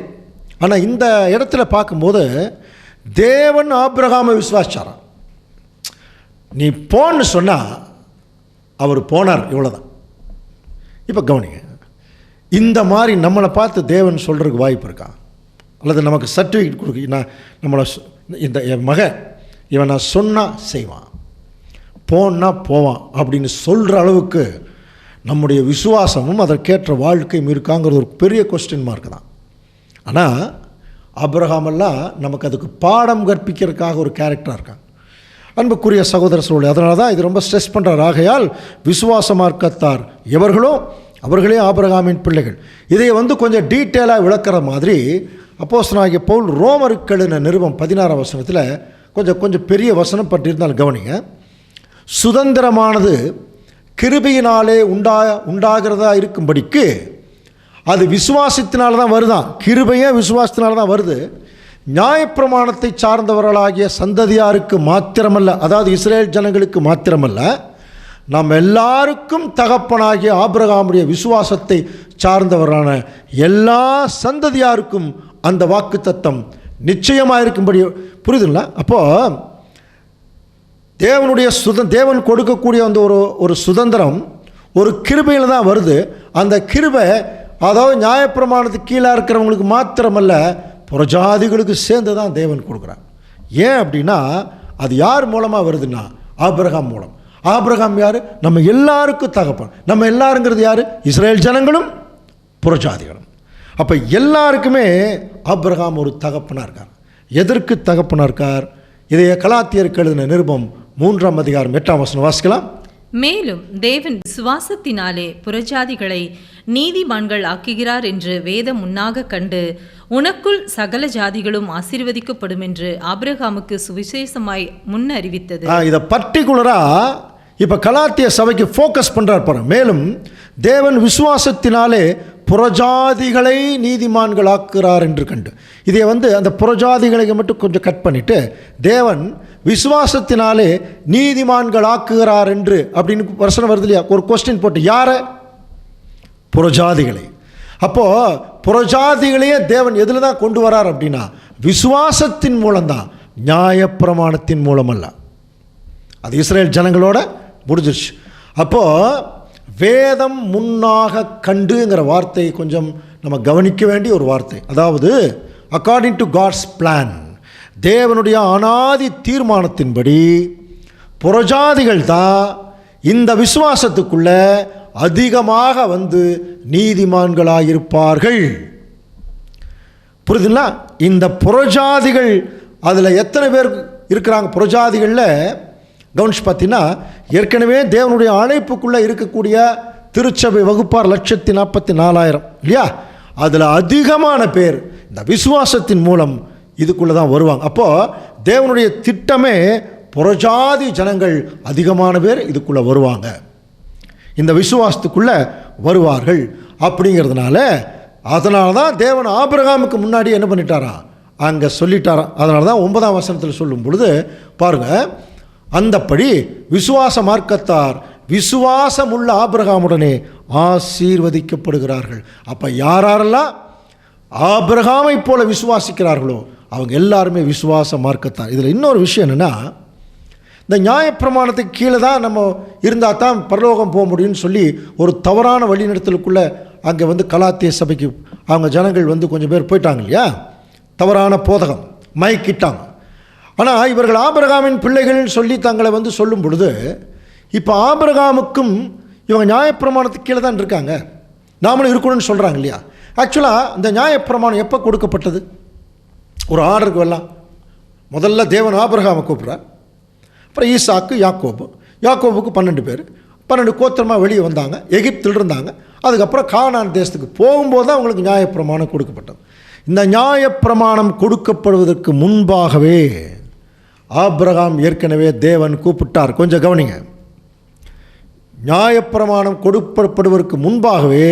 ஆனால் இந்த இடத்துல பார்க்கும்போது தேவன் ஆபிரகாமை விசுவாசிச்சாராம். நீ போன்னு சொன்னால் அவர் போனார், இவ்வளோதான். இப்போ கவனிங்க, இந்த மாதிரி நம்மளை பார்த்து தேவன் சொல்கிறதுக்கு வாய்ப்பு இருக்கா? அல்லது நமக்கு சர்டிஃபிகேட் கொடுக்க, நான் நம்மளை இந்த என் மகன் இவன் நான் சொன்னால் செய்வான், போன்னா போவான் அப்படின்னு சொல்கிற அளவுக்கு நம்முடைய விசுவாசமும் அதற்கேற்ற வாழ்க்கையும் இருக்காங்கிறது ஒரு பெரிய கொஸ்டின் மார்க் தான். ஆனால் ஆபிரகாமெல்லாம் நமக்கு அதுக்கு பாடம் கற்பிக்கிறதுக்காக ஒரு கேரக்டராக இருக்காங்க. அன்புக்குரிய சகோதர சகோதரி, அதனால தான் இது ரொம்ப ஸ்ட்ரெஸ் பண்ணுறார். ஆகையால் விசுவாச மார்க்கத்தார் எவர்களோ அவர்களே ஆபிரகாமின் பிள்ளைகள். இதை கொஞ்சம் டீட்டெயிலாக விளக்கிற மாதிரி அப்போஸ்தலனாகிய பவுல் ரோமருக்கு எழுதின நிருபம் 16 வசனத்தில் கொஞ்சம் பெரிய வசனம் பற்றியிருந்தால் கவனிங்க. சுதந்திரமானது கிருபையினாலே உண்டாகிறதா இருக்கும்படிக்கு அது விசுவாசத்தினால தான் வருதான். கிருபையே விசுவாசத்தினால தான் வருது. நியாயப்பிரமாணத்தை சார்ந்தவர்களாகிய சந்ததியாருக்கு மாத்திரமல்ல, அதாவது இஸ்ரேல் ஜனங்களுக்கு மாத்திரமல்ல, நாம் எல்லாருக்கும் தகப்பனாகிய ஆபிரகாமுடைய விசுவாசத்தை சார்ந்தவரான எல்லா சந்ததியாருக்கும் அந்த வாக்கு தத்தம் நிச்சயமாக இருக்கும்படி புரியுதுங்களா? அப்போது தேவனுடைய தேவன் கொடுக்கக்கூடிய அந்த ஒரு சுதந்திரம் ஒரு கிருபையில் தான் வருது. அந்த கிருபை அதாவது நியாயப்பிரமாணத்துக்கு கீழே இருக்கிறவங்களுக்கு மாத்திரமல்ல, புறஜாதிகளுக்கு சேர்ந்து தான் தேவன் கொடுக்குறார். ஏன் அப்படின்னா அது யார் மூலமாக வருதுன்னா ஆபிரகாம் மூலம். ஆபிரகாம் யார்? நம்ம எல்லாருக்கும் தகப்பன். நம்ம எல்லாருங்கிறது யார்? இஸ்ரேல் ஜனங்களும் புறஜாதிகளும். அப்போ எல்லாருக்குமே ஆபிரகாம் ஒரு தகப்பனாக இருக்கார். எதற்கு தகப்பனாக இருக்கார்? இதை கலாத்தியருக்கு எழுதின நிருபம் 3ஆம் அதிகாரம் 8ஆம் வசனம் வாசிக்கலாம். மேலும் தேவன் விசுவாசத்தினாலே புறஜாதிகளை நீதிமான்கள் ஆக்குகிறார் என்று வேதம் முன்னாக கண்டு உனக்குள் சகல ஜாதிகளும் ஆசீர்வதிக்கப்படும் என்று ஆபிரகாமுக்கு சுவிசேஷமாய் முன் அறிவித்தது. இதை பர்டிகுலராக இப்போ கலாத்திய சபைக்கு ஃபோக்கஸ் பண்ணுறார் பாருங்க. மேலும் தேவன் விசுவாசத்தினாலே புறஜாதிகளை நீதிமான்கள் ஆக்குகிறார் என்று கண்டு, இதை அந்த புறஜாதிகளை மட்டும் கொஞ்சம் கட் பண்ணிவிட்டு தேவன் விசுவாசத்தினாலே நீதிமான்கள் ஆக்குகிறார் என்று அப்படின்னு வசனம் வருது இல்லையா? ஒரு கொஸ்டின் போட்டு யாரை? புறஜாதிகளை. அப்போது புறஜாதிகளையே தேவன் எதில் தான் கொண்டு வரார் அப்படின்னா விசுவாசத்தின் மூலம்தான், நியாயப்பிரமாணத்தின் மூலமல்ல. அது இஸ்ரேல் ஜனங்களோட முடிஞ்சிருச்சு. அப்போது வேதம் முன்னாக கண்டுங்கிற வார்த்தை கொஞ்சம் நம்ம கவனிக்க வேண்டிய ஒரு வார்த்தை. அதாவது அக்கார்டிங் டு காட்ஸ் பிளான், தேவனுடைய அனாதி தீர்மானத்தின்படி புறஜாதிகள் தான் இந்த விசுவாசத்துக்குள்ள அதிகமாக நீதிமான்களாயிருப்பார்கள். புரியுதுங்களா? இந்த புறஜாதிகள் அதில் எத்தனை பேர் இருக்கிறாங்க? புறஜாதிகளில் கவனிச்சு பார்த்தீங்கன்னா ஏற்கனவே தேவனுடைய அழைப்புக்குள்ளே இருக்கக்கூடிய திருச்சபை வகுப்பார் 1,44,000 இல்லையா? அதில் அதிகமான பேர் இந்த விசுவாசத்தின் மூலம் இதுக்குள்ளே தான் வருவாங்க. அப்போது தேவனுடைய திட்டமே புறஜாதி ஜனங்கள் அதிகமான பேர் இதுக்குள்ளே வருவாங்க, இந்த விசுவாசத்துக்குள்ளே வருவார்கள். அப்படிங்கிறதுனால அதனால தான் தேவன் ஆபிரகாமுக்கு முன்னாடி என்ன பண்ணிட்டாராம்? அங்கே சொல்லிட்டாராம். அதனால தான் 9ஆம் வசனத்தில் சொல்லும் பொழுது பாருங்கள், அந்தப்படி விசுவாச மார்க்கத்தார் விசுவாசமுள்ள ஆபிரகாமுடனே ஆசீர்வதிக்கப்படுகிறார்கள். அப்போ யாரெல்லாம் ஆபிரகாமை போல விசுவாசிக்கிறார்களோ அவங்க எல்லாருமே விசுவாச மார்க்கத்தார். இதில் இன்னொரு விஷயம் என்னென்னா, இந்த நியாயப்பிரமாணத்துக்கு கீழே தான் நம்ம இருந்தால் தான் பரலோகம் போக முடியும்னு சொல்லி ஒரு தவறான வழிநடத்தலுக்குள்ளே அங்கே கலாத்திய சபைக்கு அவங்க ஜனங்கள் கொஞ்சம் பேர் போயிட்டாங்க இல்லையா? தவறான போதகம் மயக்கிட்டாங்க. ஆனால் இவர்கள் ஆபிரகாமின் பிள்ளைகள்னு சொல்லி தங்களை சொல்லும் பொழுது இப்போ ஆபிரகாமுக்கும் இவங்க நியாயப்பிரமாணத்துக்கு கீழே தான் இருக்காங்க, நாமளும் இருக்கணும்னு சொல்கிறாங்க இல்லையா? ஆக்சுவலாக இந்த நியாயப்பிரமாணம் எப்போ கொடுக்கப்பட்டது? ஒரு ஆர்டருக்கு வரலாம். முதல்ல தேவன் ஆபிரகாமை கூப்பிட்றார், அப்புறம் ஈசாக்கு, யாக்கோபுக்கு 12 பேர், 12 கோத்திரமாக வெளியே வந்தாங்க, எகிப்தில் இருந்தாங்க. அதுக்கப்புறம் கானான் தேசத்துக்கு போகும்போது தான் அவங்களுக்கு நியாயப்பிரமாணம் கொடுக்கப்பட்டது. இந்த நியாயப்பிரமாணம் கொடுக்கப்படுவதற்கு முன்பாகவே ஆபிரகாம் ஏற்கனவே தேவன் கூப்பிட்டார். கொஞ்சம் கவனிங்க. நியாயப்பிரமாணம் கொடுக்கப்படுவதற்கு முன்பாகவே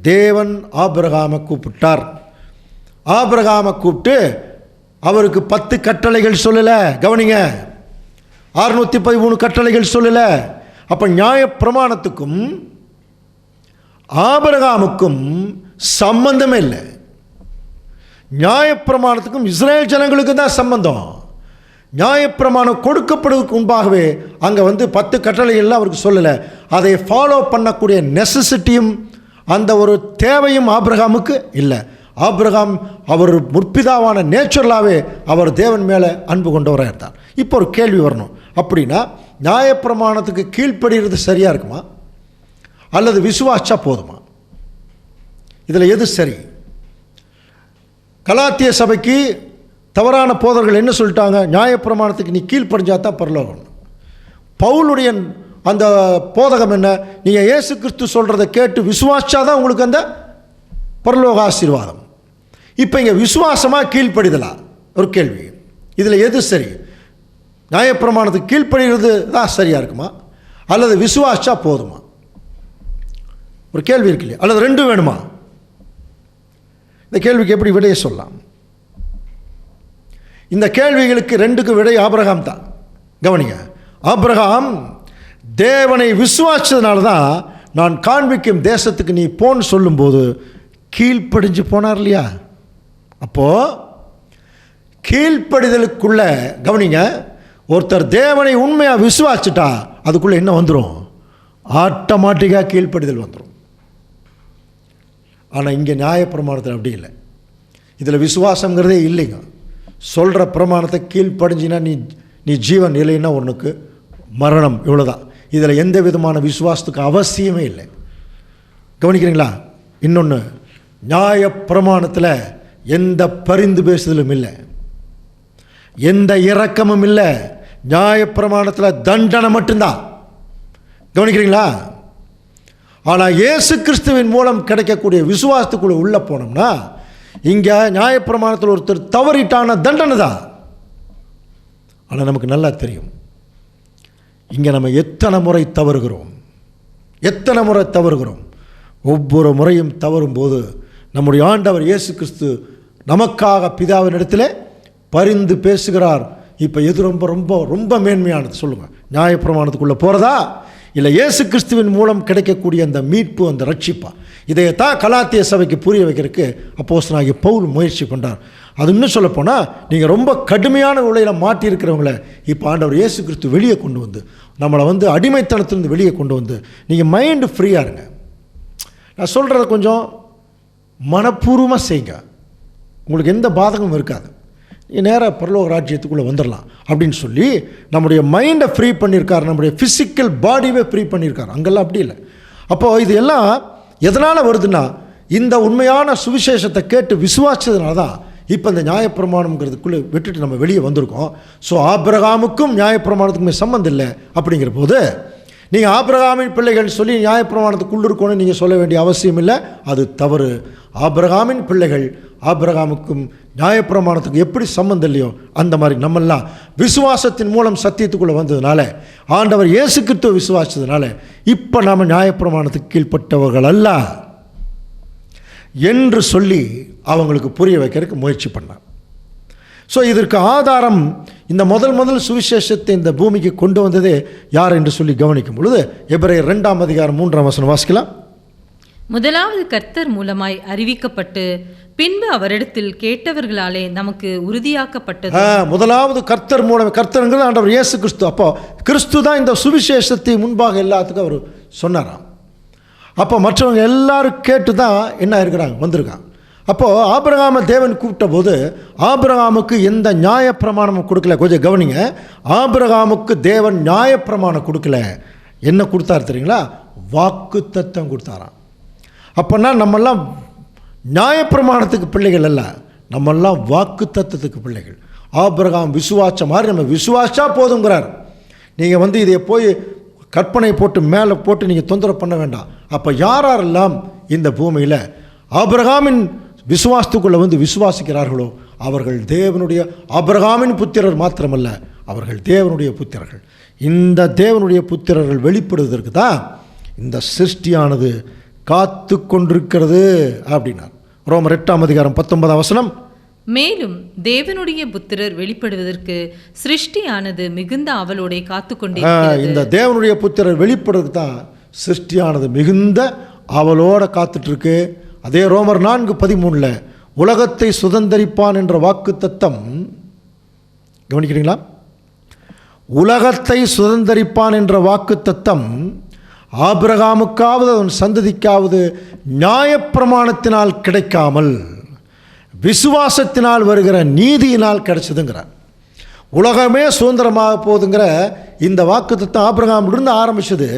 தேவன் ஆபிரகாமை கூப்பிட்டார். ஆபிரகாமை கூப்பிட்டு அவருக்கு 10 கட்டளைகள் சொல்லலை. கவனிங்க, 613 கட்டளைகள் சொல்லலை. அப்போ நியாயப்பிரமாணத்துக்கும் ஆபிரகாமுக்கும் சம்பந்தமே இல்லை. நியாயப்பிரமாணத்துக்கும் இஸ்ரேல் ஜனங்களுக்கு தான் சம்பந்தம். நியாயப்பிரமாணம் கொடுக்கப்படுவதற்கு முன்பாகவே அங்கே 10 கட்டளைகள்லாம் அவருக்கு சொல்லலை. அதை ஃபாலோ பண்ணக்கூடிய நெசசிட்டியும் அந்த ஒரு தேவையும் ஆபிரகாமுக்கு இல்லை. ஆபிரகாம் அவர் முற்பிதாவான நேச்சுரலாகவே அவர் தேவன் மேலே அன்பு கொண்டவராக இருந்தார். இப்போ ஒரு கேள்வி வரணும், அப்படின்னா நியாயப்பிரமாணத்துக்கு கீழ்ப்படுகிறது சரியாக இருக்குமா அல்லது விசுவாசா போதுமா? இதில் எது சரி? கலாத்திய சபைக்கு தவறான போதர்கள் என்ன சொல்லிட்டாங்க? நியாயப்பிரமாணத்துக்கு நீ கீழ்ப்படிஞ்சா தான் பரலோகம். பவுலுடைய அந்த போதகம் என்ன? நீங்கள் இயேசு கிறிஸ்து சொல்கிறத கேட்டு விசுவாசாதான் உங்களுக்கு அந்த பரலோக ஆசீர்வாதம். இப்போ இங்கே விசுவாசமாக கீழ்ப்படிதலா ஒரு கேள்வி. இதில் எது சரி? நியாயப்பிரமாணத்துக்கு கீழ்ப்படுகிறது தான் சரியாக இருக்குமா, அல்லது விசுவாசா போதுமா? ஒரு கேள்வி இருக்கு இல்லையா? அல்லது ரெண்டும் வேணுமா? இந்த கேள்விக்கு எப்படி விடையை சொல்லலாம்? இந்த கேள்விகளுக்கு ரெண்டுக்கு விடை ஆபிரகாம் தான். கவனிங்க, ஆபிரகாம் தேவனை விசுவாசத்தினால தான் நான் காண்பிக்கும் தேசத்துக்கு நீ போன்னு சொல்லும்போது கீழ்ப்படிஞ்சு போனார் இல்லையா? அப்போது கீழ்ப்படிதலுக்குள்ள கவனிங்க, ஒருத்தர் தேவனை உண்மையாக விசுவாசிட்டா அதுக்குள்ளே என்ன வந்துடும்? ஆட்டோமேட்டிக்காக கீழ்ப்படிதல் வந்துடும். ஆனால் இங்கே நியாயப்பிரமாணத்தில் அப்படி இல்லை. இதில் விசுவாசங்கிறதே இல்லைங்க. சொல்கிற பிரமாணத்தை கீழ்ப்படிஞ்சினா நீ ஜீவன் இல்லைன்னா உனக்கு மரணம், இவ்வளோதான். இதில் எந்த விதமான விசுவாசத்துக்கு அவசியமே இல்லை. கவனிக்கிறீங்களா? இன்னொன்று, நியாயப்பிரமாணத்தில் எந்த பரிந்து பேசுதலும் இல்லை, எந்த இரக்கமும் இல்லை. நியாயப்பிரமாணத்தில் தண்டனை மட்டும்தான். கவனிக்கிறீங்களா? ஆனால் இயேசு கிறிஸ்துவின் மூலம் கிடைக்கக்கூடிய விசுவாசத்துக்குள்ளே உள்ளே போனோம்னா இங்கே நியாயப்பிரமாணத்தில் ஒருத்தர் தவறிட்டான தண்டனை தான். ஆனால் நமக்கு நல்லா தெரியும் இங்கே நம்ம எத்தனை முறை தவறுகிறோம். ஒவ்வொரு முறையும் தவறும்போது நம்முடைய ஆண்டவர் இயேசு கிறிஸ்து நமக்காக பிதாவின் இடத்துல பரிந்து பேசுகிறார். இப்போ எது ரொம்ப ரொம்ப ரொம்ப மேன்மையானது சொல்லுங்கள்? நியாயப்பிரமாணத்துக்குள்ளே போகிறதா, இல்லை இயேசு கிறிஸ்துவின் மூலம் கிடைக்கக்கூடிய அந்த மீட்பு, அந்த ரட்சிப்பா? இதைத்தான் கலாத்திய சபைக்கு புரிய வைக்கிறதுக்கு அப்போஸ்தலனாகிய பவுல் முயற்சி பண்ணுறார். அது இன்னும் சொல்லப்போனால், நீங்கள் ரொம்ப கடுமையான உலையில் மாட்டியிருக்கிறவங்கள இப்போ ஆண்டவர் இயேசு கிறிஸ்து வெளியே கொண்டு வந்து நம்மளை அடிமைத்தனத்திலிருந்து வெளியே கொண்டு வந்து நீங்கள் மைண்டு ஃப்ரீயாக இருங்க. நான் சொல்கிறத கொஞ்சம் மனப்பூர்வமாக செய்யுங்க, உங்களுக்கு எந்த பாதகமும் இருக்காது. நீங்கள் நேராக பரலோக ராஜ்யத்துக்குள்ளே வந்துடலாம் அப்படின்னு சொல்லி நம்முடைய மைண்டை ஃப்ரீ பண்ணியிருக்கார், நம்முடைய ஃபிசிக்கல் பாடியவே ஃப்ரீ பண்ணியிருக்கார். அங்கெல்லாம் அப்படி இல்லை. அப்போது இது எல்லாம் எதனால் வருதுன்னா, இந்த உண்மையான சுவிசேஷத்தை கேட்டு விசுவாசத்தினால தான் இப்போ இந்த நியாயப்பிரமாணம்ங்கிறதுக்குள்ளே விட்டுட்டு நம்ம வெளியே வந்திருக்கோம். ஸோ ஆபிரகாமுக்கும் நியாயப்பிரமாணத்துக்குமே சம்மந்தம் இல்லை. அப்படிங்கிற போது நீங்கள் ஆபிரகாமின் பிள்ளைகள் சொல்லி நியாயப்பிரமாணத்துக்குள்ளே இருக்கணும்னு நீங்கள் சொல்ல வேண்டிய அவசியம் இல்லை, அது தவறு. ஆபிரகாமின் பிள்ளைகள் ஆபிரகாமுக்கும் நியாயப்பிரமாணத்துக்கு எப்படி சம்மந்தம் இல்லையோ அந்த மாதிரி நம்மெல்லாம் விசுவாசத்தின் மூலம் சத்தியத்துக்குள்ளே வந்ததுனால, ஆண்டவர் இயேசு கிறிஸ்துவை விசுவாசத்தினால இப்போ நாம் நியாயப்பிரமாணத்துக்கு கீழ்ப்பட்டவர்கள் அல்ல என்று சொல்லி அவங்களுக்கு புரிய வைக்கிறதுக்கு முயற்சி பண்ணார். ஸோ இதற்கு ஆதாரம் இந்த முதல் சுவிசேஷத்தை இந்த பூமிக்கு கொண்டு வந்ததே யார் என்று சொல்லி கவனிக்கும் பொழுது எபிரேயர் 2:3 வாசிக்கலாம். முதலாவது கர்த்தர் மூலமாய் அறிவிக்கப்பட்டு பின்பு அவரிடத்தில் கேட்டவர்களாலே நமக்கு உறுதியாக்கப்பட்டது. முதலாவது கர்த்தர் மூலம், கர்த்தருங்கிறது ஆண்டவர் இயேசு கிறிஸ்து. அப்போ கிறிஸ்து தான் இந்த சுவிசேஷத்தை முன்பாக எல்லாத்துக்கும் அவர் சொன்னாராம். அப்போ மற்றவங்க எல்லாரும் கேட்டு தான் என்ன இருக்கிறாங்க, வந்திருக்காங்க. அப்போது ஆபிரகாமை தேவன் கூப்பிட்ட போது ஆபிரகாமுக்கு எந்த நியாயப்பிரமாணமும் கொடுக்கல. கொஞ்சம் கவனிங்க, ஆபிரகாமுக்கு தேவன் நியாயப்பிரமாணம் கொடுக்கல. என்ன கொடுத்தாரு தெரியுங்களா? வாக்கு தத்தம் கொடுத்தாராம். அப்போனா நம்மெல்லாம் நியாயப்பிரமாணத்துக்கு பிள்ளைகள் அல்ல, நம்மெல்லாம் வாக்கு தத்தத்துக்கு பிள்ளைகள். ஆபிரகாம் விசுவாசம் மாதிரி நம்ம விசுவாசா போதுங்கிறார். நீங்கள் இதை போய் கற்பனை போட்டு மேலே போட்டு நீங்கள் தொந்தரவு பண்ண வேண்டாம். அப்போ யாரெல்லாம் இந்த பூமியில் ஆபிரகாமின் விசுவாசத்துக்குள்ளே விசுவாசிக்கிறார்களோ அவர்கள் தேவனுடைய ஆபிரகாமின் புத்திரர் மாத்திரமல்ல, அவர்கள் தேவனுடைய புத்திரர்கள். இந்த தேவனுடைய புத்திரர்கள் வெளிப்படுவதற்கு தான் இந்த சிருஷ்டியானது காத்து கொண்டிருக்கிறது அப்படின்னார். ரோமர் 8:19. மேலும் தேவனுடைய புத்திரர் வெளிப்படுவதற்கு சிருஷ்டியானது மிகுந்த அவளோட காத்து கொண்டே. இந்த தேவனுடைய புத்திரர் வெளிப்படுவதற்கு தான் சிருஷ்டியானது மிகுந்த அவளோட காத்துட்டு இருக்கு. அதே ரோமர் 4:13 உலகத்தை சுதந்தரிப்பான் என்ற வாக்கு தத்தம் கவனிக்கிறீங்களா? உலகத்தை சுதந்தரிப்பான் என்ற வாக்கு தத்தம் ஆபிரகாமுக்காவது அவன் சந்ததிக்காவது நியாயப்பிரமாணத்தினால் கிடைக்காமல் விசுவாசத்தினால் வருகிற நீதியினால் கிடைச்சதுங்கிறார். உலகமே சுதந்திரமாக போகுதுங்கிற இந்த வாக்கு தத்தம் ஆபிரகாமிலிருந்து ஆரம்பிச்சது.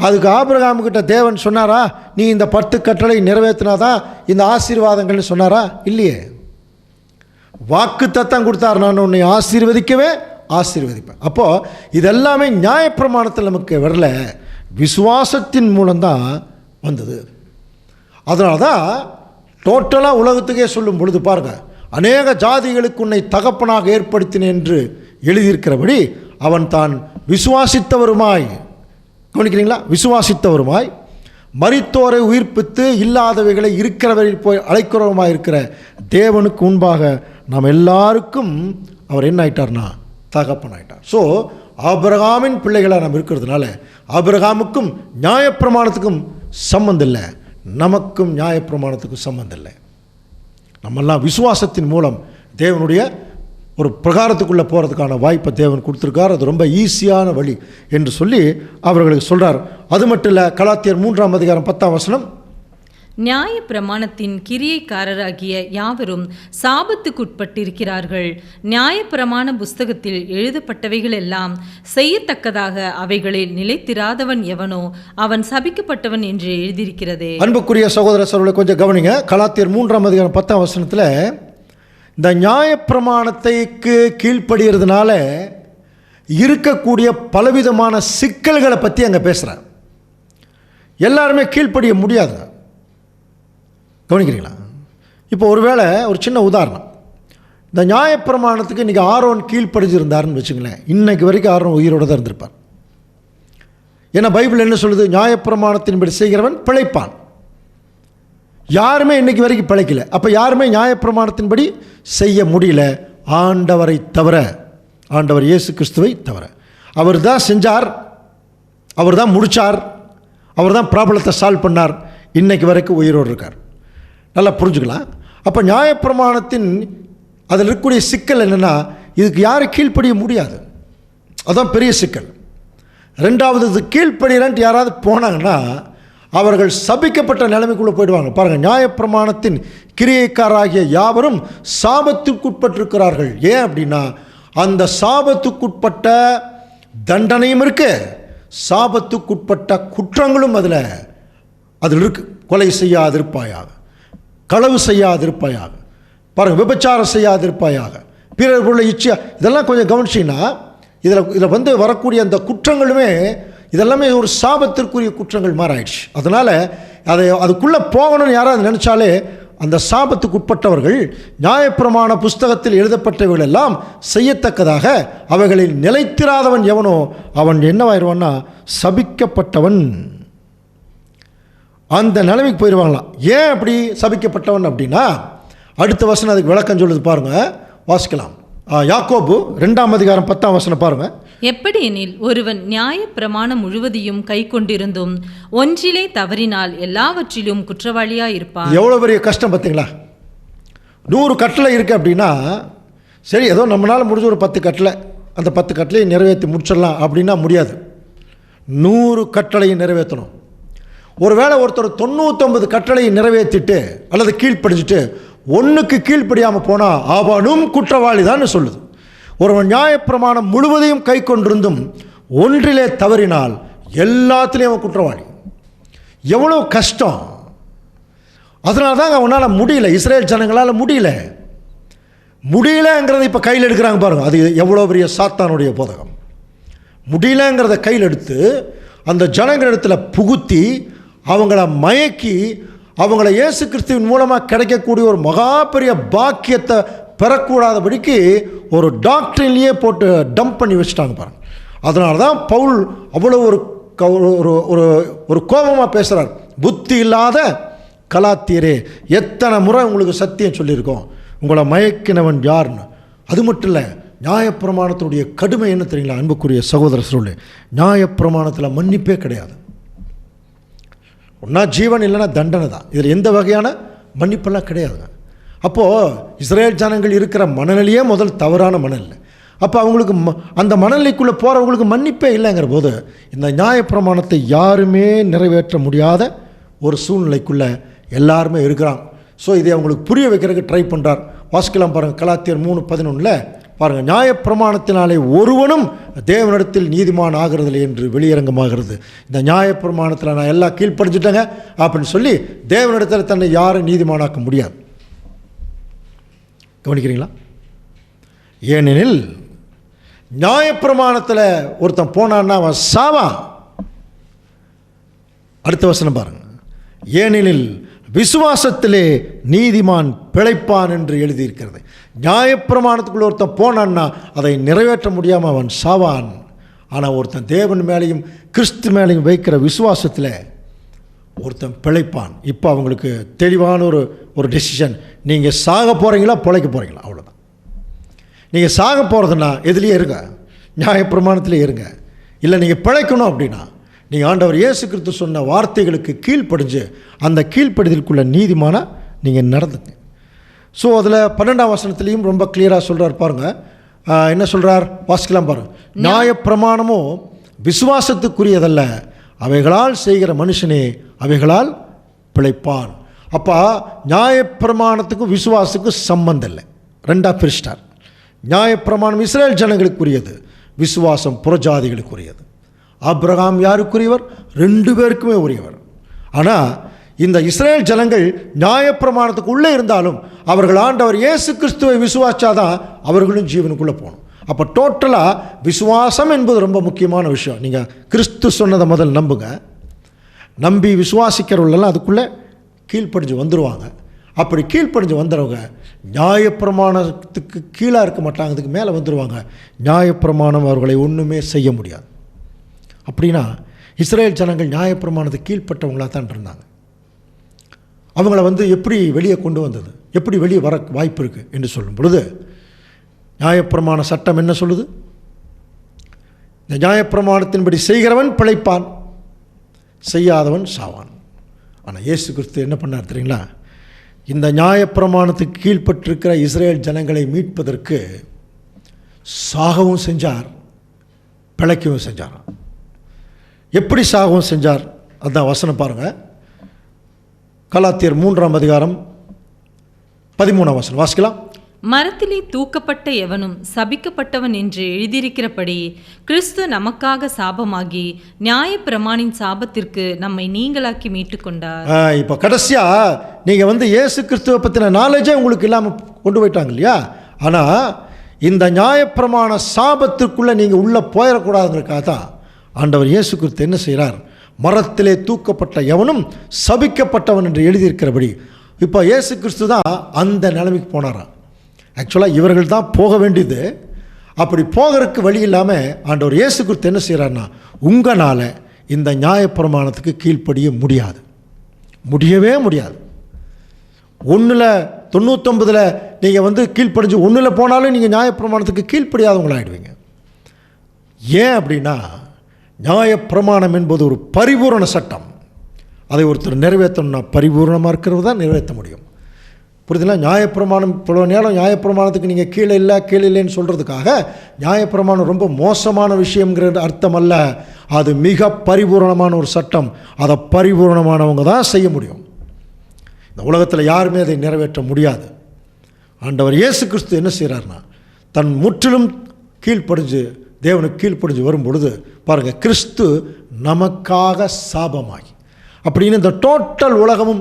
அதுக்கு ஆபிரகாமுக்கிட்ட தேவன் சொன்னாரா, நீ இந்த 10 கட்டளை நிறைவேற்றினாதான் இந்த ஆசீர்வாதங்கள்னு சொன்னாரா? இல்லையே. வாக்கு தத்தம் கொடுத்தார், நான் உன்னை ஆசீர்வதிக்கவே ஆசீர்வதிப்பேன். அப்போது இதெல்லாமே நியாயப்பிரமாணத்தில் நமக்கு வரல, விசுவாசத்தின் மூலம்தான் வந்தது. அதனால தான் டோட்டலாக உலகத்துக்கே சொல்லும் பொழுது பாருங்கள், அநேக ஜாதிகளுக்கு உன்னை தகப்பனாக ஏற்படுத்தினேன் என்று எழுதியிருக்கிறபடி அவன் தான் விசுவாசித்தவருமாய், கவனிக்கிறீங்களா, விசுவாசித்தவருமாய் மரித்தோரை உயிர்ப்பித்து இல்லாதவைகளை இருக்கிறவரில் போய் அழைக்கிறவருமாய் இருக்கிற தேவனுக்கு முன்பாக நாம் எல்லாருக்கும் அவர் என்ன ஆயிட்டார்னா தகப்பன் ஆயிட்டார். ஸோ ஆபிரகாமின் பிள்ளைகளாக நாம் இருக்கிறதுனால ஆபிரகாமுக்கும் நியாயப்பிரமாணத்துக்கும் சம்பந்தம் இல்லை, நமக்கும் நியாயப்பிரமாணத்துக்கும் சம்பந்தம் இல்லை. நம்மெல்லாம் விசுவாசத்தின் மூலம் தேவனுடைய ஒரு பிரகாரத்துக்குள்ளே போகிறதுக்கான வாய்ப்பை தேவன் கொடுத்துருக்கார். அது ரொம்ப ஈஸியான வழி என்று சொல்லி அவர்களுக்கு சொல்கிறார். அது மட்டும் இல்லை, கலாத்தியர் 3:10 நியாய பிரமாணத்தின் கிரியைக்காரராகிய யாவரும் சாபத்துக்குட்பட்டிருக்கிறார்கள். நியாய பிரமாண புஸ்தகத்தில் எழுதப்பட்டவைகள் எல்லாம் செய்யத்தக்கதாக அவைகளில் நிலைத்திராதவன் எவனோ அவன் சபிக்கப்பட்டவன் என்று எழுதியிருக்கிறதே. அன்புக்குரிய சகோதர சகோதரர்களை கொஞ்சம் கவனிங்க. கலாத்தியர் 3:10 இந்த நியாயப்பிரமாணத்தைக்கு கீழ்ப்படுகிறதுனால இருக்கக்கூடிய பலவிதமான சிக்கல்களை பற்றி அங்கே பேசுகிறார். எல்லாருமே கீழ்ப்படிய முடியாது. கவனிக்கிறீங்களா? இப்போ ஒருவேளை ஒரு சின்ன உதாரணம், இந்த நியாயப்பிரமாணத்துக்கு இன்றைக்கி ஆரோன் கீழ்ப்படிஞ்சிருந்தாருன்னு வச்சுங்களேன், இன்னைக்கு வரைக்கும் ஆரோன் உயிரோடு தான் இருந்திருப்பார். ஏன்னா பைபிள் என்ன சொல்லுது? நியாயப்பிரமாணத்தின்படி செய்கிறவன் பிழைப்பான். யாருமே இன்னைக்கு வரைக்கும் பிழைக்கல. அப்போ யாருமே நியாயப்பிரமாணத்தின்படி செய்ய முடியல, ஆண்டவரை தவிர, ஆண்டவர் இயேசு கிறிஸ்துவை தவிர. அவர் தான் செஞ்சார், அவர் தான் முடித்தார், அவர் தான் ப்ராப்ளத்தை சால்வ் பண்ணார், இன்னைக்கு வரைக்கும் உயிரோடு இருக்கார். நல்லா புரிஞ்சுக்கலாம். அப்போ நியாயப்பிரமாணத்தின் அதில் இருக்கக்கூடிய சிக்கல் என்னென்னா, இதுக்கு யாரும் கீழ்ப்படிய முடியாது, அதுதான் பெரிய சிக்கல். ரெண்டாவது, இது கீழ்ப்படியலன்ட்டு யாராவது போனாங்கன்னா அவர்கள் சபிக்கப்பட்ட நிலைமைக்குள்ளே போயிடுவாங்க. பாருங்கள், நியாயப்பிரமாணத்தின் கிரியைக்காராகிய யாவரும் சாபத்துக்குட்பட்டிருக்கிறார்கள். ஏன் அப்படின்னா அந்த சாபத்துக்குட்பட்ட தண்டனையும் இருக்கு, சாபத்துக்குட்பட்ட குற்றங்களும் அதில் இருக்கு. கொலை செய்யாதிருப்பாயாக, களவு செய்யாதிருப்பாயாக, பாருங்கள், விபச்சாரம் செய்யாதிருப்பாயாக, பிறர் உள்ள இச்சையா, இதெல்லாம் கொஞ்சம் கவனிச்சிங்கன்னா இதில் வரக்கூடிய அந்த குற்றங்களுமே இதெல்லாமே ஒரு சாபத்திற்குரிய குற்றங்கள் மாறாயிடுச்சு. அதனால் அதுக்குள்ளே போகணும்னு யாராவது நினச்சாலே அந்த சாபத்துக்கு உட்பட்டவர்கள் நியாயப்பிரமாண புஸ்தகத்தில் எழுதப்பட்டவர்கள் எல்லாம் செய்யத்தக்கதாக அவைகளில் நிலைத்திராதவன் எவனோ அவன் என்னவாயிருவான்னா சபிக்கப்பட்டவன், அந்த நிலைமைக்கு போயிடுவாங்களாம். ஏன் அப்படி சபிக்கப்பட்டவன் அப்படின்னா அடுத்த வசனம் அதுக்கு விளக்கம் சொல்லுது. பாருங்கள், வாசிக்கலாம். யாக்கோபு 2:10 பாருங்கள். எப்படி எனில் ஒருவன் நியாய பிரமாணம் முழுவதையும் கை கொண்டிருந்தும் ஒன்றிலே தவறினால் எல்லாவற்றிலும் குற்றவாளியாக இருப்பான். எவ்வளோ பெரிய கஷ்டம் பார்த்தீங்களா? 100 கட்டளை இருக்குது அப்படின்னா சரி, ஏதோ நம்மளால் முடிஞ்ச ஒரு 10 கட்டளை, அந்த 10 கட்டளையை நிறைவேற்றி முடிச்சிடலாம் அப்படின்னா முடியாது. 100 கட்டளையை நிறைவேற்றணும். ஒருவேளை ஒருத்தர் 99 கட்டளையை நிறைவேற்றிட்டு அல்லது கீழ்ப்படிஞ்சிட்டு ஒன்றுக்கு கீழ்ப்படியாமல் போனால் அவனும் குற்றவாளி தான் சொல்லுது. ஒருவன் நியாயப்பிரமாணம் முழுவதையும் கை கொண்டிருந்தும் ஒன்றிலே தவறினால் எல்லாத்துலேயும் அவன் குற்றவாளி. எவ்வளோ கஷ்டம்! அதனால தான் அவனால் முடியல, இஸ்ரேல் ஜனங்களால் முடியலங்கிறத இப்போ கையில் எடுக்கிறாங்க. பாருங்கள், அது எவ்வளோ பெரிய சாத்தானுடைய போதகம். முடியலங்கிறத கையில் எடுத்து அந்த ஜனங்களிடத்தில் புகுத்தி அவங்கள மயக்கி அவங்கள இயேசு கிறிஸ்துவின் மூலமாக கிடைக்கக்கூடிய ஒரு மகா பெரிய பாக்கியத்தை பெறக்கூடாதபடிக்கு ஒரு டாக்டரின்லேயே போட்டு டம்ப் பண்ணி வச்சுட்டாங்க பாருங்கள். அதனால தான் பவுல் அவ்வளோ ஒரு கோபமாக பேசுகிறார். புத்தி இல்லாத கலாத்தியரே, எத்தனை முறை உங்களுக்கு சத்தியம் சொல்லியிருக்கோம், உங்களை மயக்கினவன் யாருன்னு. அது மட்டும் இல்லை, நியாயப்பிரமாணத்தினுடைய கடுமை என்ன தெரியுங்களா அன்புக்குரிய சகோதர சொல்ல, நியாயப்பிரமாணத்தில் மன்னிப்பே கிடையாது. ஒன்றா ஜீவன் இல்லைன்னா தண்டனை தான். இதில் எந்த வகையான மன்னிப்பெல்லாம் கிடையாதுங்க. அப்போது இஸ்ரேல் ஜனங்கள் இருக்கிற மனநிலையே முதல் தவறான மனநிலை. அப்போ அவங்களுக்கு அந்த மனநிலைக்குள்ளே போகிறவங்களுக்கு மன்னிப்பே இல்லைங்கிற போது இந்த நியாயப்பிரமாணத்தை யாருமே நிறைவேற்ற முடியாத ஒரு சூழ்நிலைக்குள்ளே எல்லாருமே இருக்கிறாங்க. ஸோ இதை அவங்களுக்கு புரிய வைக்கிறதுக்கு ட்ரை பண்ணுறார். வாசிக்கலாம் பாருங்கள், கலாத்தியர் 3:11 பாருங்கள், நியாயப்பிரமாணத்தினாலே ஒருவனும் தேவனிடத்தில் நீதிமான் ஆகிறதில்லை என்று வெளியரங்கமாகிறது. இந்த நியாயப்பிரமாணத்தில் நான் எல்லாம் கீழ்ப்படிஞ்சிட்டேங்க அப்படின்னு சொல்லி தேவனிடத்தில் தன்னை யாரும் நீதிமானாக்க முடியாது. கவனிக்கிறீங்களா? ஏனெனில் நியாயப்பிரமாணத்தில் ஒருத்தன் போனான்னா அவன் சாவான். அடுத்த வசனம் பாருங்க. ஏனெனில் விசுவாசத்திலே நீதிமான் பிழைப்பான் என்று எழுதியிருக்கிறது. நியாயப்பிரமாணத்துக்குள்ள ஒருத்தன் போனான்னா அதை நிறைவேற்ற முடியாமல் அவன் சாவான். ஆனால் ஒருத்தன் தேவன் மேலேயும் கிறிஸ்து மேலேயும் வைக்கிற விசுவாசத்தில் ஒருத்தன் பிழைப்பான். இப்போ அவங்களுக்கு தெளிவான ஒரு டெசிஷன். நீங்கள் சாக போகிறீங்களா பிழைக்க போகிறீங்களா, அவ்வளோதான். நீங்கள் சாக போகிறதுனா எதுலேயே இருங்க, நியாயப்பிரமாணத்திலே இருங்க. இல்லை நீங்கள் பிழைக்கணும் அப்படின்னா நீங்கள் ஆண்டவர் இயேசு கிறிஸ்து சொன்ன வார்த்தைகளுக்கு கீழ்ப்படிஞ்சு அந்த கீழ்ப்படிதலுக்குள்ள நீதிமான நீங்கள் நடந்துங்க. ஸோ அதில் 12ஆம் வசனத்துலேயும் ரொம்ப கிளியராக சொல்கிறார் பாருங்கள். என்ன சொல்கிறார் வாசிக்கலாம் பாருங்கள். நியாயப்பிரமாணமோ விசுவாசத்துக்குரியதல்ல, அவைகளால் செய்கிற மனுஷனே அவைகளால் பிழைப்பான். அப்போ நியாயப்பிரமாணத்துக்கும் விசுவாசத்துக்கும் சம்பந்தம் இல்லை, ரெண்டாக பிரிச்சிட்டார். நியாயப்பிரமாணம் இஸ்ரேல் ஜனங்களுக்குரியது, விசுவாசம் புறஜாதிகளுக்குரியது. ஆபிரகாம் யாருக்குரியவர்? 2 பேருக்குமே உரியவர். ஆனால் இந்த இஸ்ரேல் ஜனங்கள் நியாயப்பிரமாணத்துக்கு உள்ளே இருந்தாலும் அவர்கள் ஆண்டவர் இயேசு கிறிஸ்துவை விசுவாச்சாதான் அவர்களும் ஜீவனுக்குள்ளே போகணும். அப்போ டோட்டலாக விசுவாசம் என்பது ரொம்ப முக்கியமான விஷயம். நீங்கள் கிறிஸ்து சொன்னதை முதல் நம்புங்க. நம்பி விசுவாசிக்கிறவர்களெல்லாம் அதுக்குள்ளே கீழ்ப்படிஞ்சு வந்துடுவாங்க. அப்படி கீழ்ப்படிஞ்சு வந்துடுறவங்க நியாயப்பிரமாணத்துக்கு கீழே இருக்க மாட்டாங்க, அதுக்கு மேலே வந்துடுவாங்க. நியாயப்பிரமாணம் அவர்களை ஒன்றுமே செய்ய முடியாது. அப்படின்னா இஸ்ரேல் ஜனங்கள் நியாயப்பிரமாணத்துக்கு கீழ்ப்பட்டவங்களாக தான் இருந்தாங்க. அவங்கள எப்படி வெளியே கொண்டு வந்தது, எப்படி வெளியே வர வாய்ப்பு இருக்குது என்று சொல்லும் பொழுது நியாயப்பிரமாண சட்டம் என்ன சொல்லுது? இந்த நியாயப்பிரமாணத்தின்படி செய்கிறவன் பிழைப்பான், செய்யாதவன் சாவான். ஆனால் இயேசு கிறிஸ்து என்ன பண்ணார் தெரியுங்களா? இந்த நியாயப்பிரமாணத்துக்கு கீழ்ப்பட்டிருக்கிற இஸ்ரேல் ஜனங்களை மீட்பதற்கு சாகவும் செஞ்சார், பிழைக்கவும் செஞ்சார். எப்படி சாகவும் செஞ்சார்? அதுதான் வசனம் பாருங்கள். கலாத்தியர் 3ஆம் அதிகாரம் 13ஆம் வசனம் வாசிக்கலாம். மரத்திலே தூக்கப்பட்ட எவனும் சபிக்கப்பட்டவன் என்று எழுதியிருக்கிறபடி கிறிஸ்து நமக்காக சாபமாகி நியாயப்பிரமாணின் சாபத்திற்கு நம்மை நீங்களாக்கி மீட்டுக்கொண்டார். இப்போ கடைசியாக நீங்கள் இயேசு கிறிஸ்துவை பற்றின நாலேஜே உங்களுக்கு இல்லாமல் கொண்டு போயிட்டாங்க இல்லையா? ஆனால் இந்த நியாயப்பிரமாண சாபத்திற்குள்ளே நீங்கள் உள்ளே போயிடக்கூடாதுங்கிறதுக்காக தான் ஆண்டவர் இயேசு கிறிஸ்து என்ன செய்கிறார்? மரத்திலே தூக்கப்பட்ட எவனும் சபிக்கப்பட்டவன் என்று எழுதியிருக்கிறபடி இப்போ இயேசு கிறிஸ்து தான் அந்த நிலைமைக்கு போனாராம். ஆக்சுவலாக இவர்கள் தான் போக வேண்டியது. அப்படி போகிறதுக்கு வழி இல்லாமல் ஆண்டவர் இயேசு கிறிஸ்து என்ன செய்கிறார்னா, உங்களால் இந்த நியாயப்பிரமாணத்துக்கு கீழ்ப்படிய முடியாது, முடியவே முடியாது. 199 நீங்கள் கீழ்ப்படிஞ்சு 1 போனாலும் நீங்கள் நியாயப்பிரமாணத்துக்கு கீழ்ப்படியாதவங்களாகிடுவீங்க. ஏன் அப்படின்னா நியாயப்பிரமாணம் என்பது ஒரு பரிபூரண சட்டம். அதை ஒருத்தர் நிறைவேற்றணும்னா பரிபூர்ணமாக இருக்கிறது தான் நிறைவேற்ற முடியும். புரியுதுங்களா? நியாயப்பிரமாணம் இவ்வளோ நேரம் நியாயப்பிரமாணத்துக்கு நீங்கள் கீழே இல்லைன்னு சொல்கிறதுக்காக நியாயப்பிரமாணம் ரொம்ப மோசமான விஷயங்கிறது அர்த்தம் அல்ல. அது மிக பரிபூர்ணமான ஒரு சட்டம். அதை பரிபூர்ணமானவங்க தான் செய்ய முடியும். இந்த உலகத்தில் யாருமே அதை நிறைவேற்ற முடியாது. ஆண்டவர் இயேசு கிறிஸ்து என்ன செய்கிறார்னா, தன் முற்றிலும் கீழ்ப்படிஞ்சு தேவனுக்கு கீழ்ப்படிஞ்சு வரும் பொழுது பாருங்கள், கிறிஸ்து நமக்காக சாபமாகி, அப்படின்னு இந்த டோட்டல் உலகமும்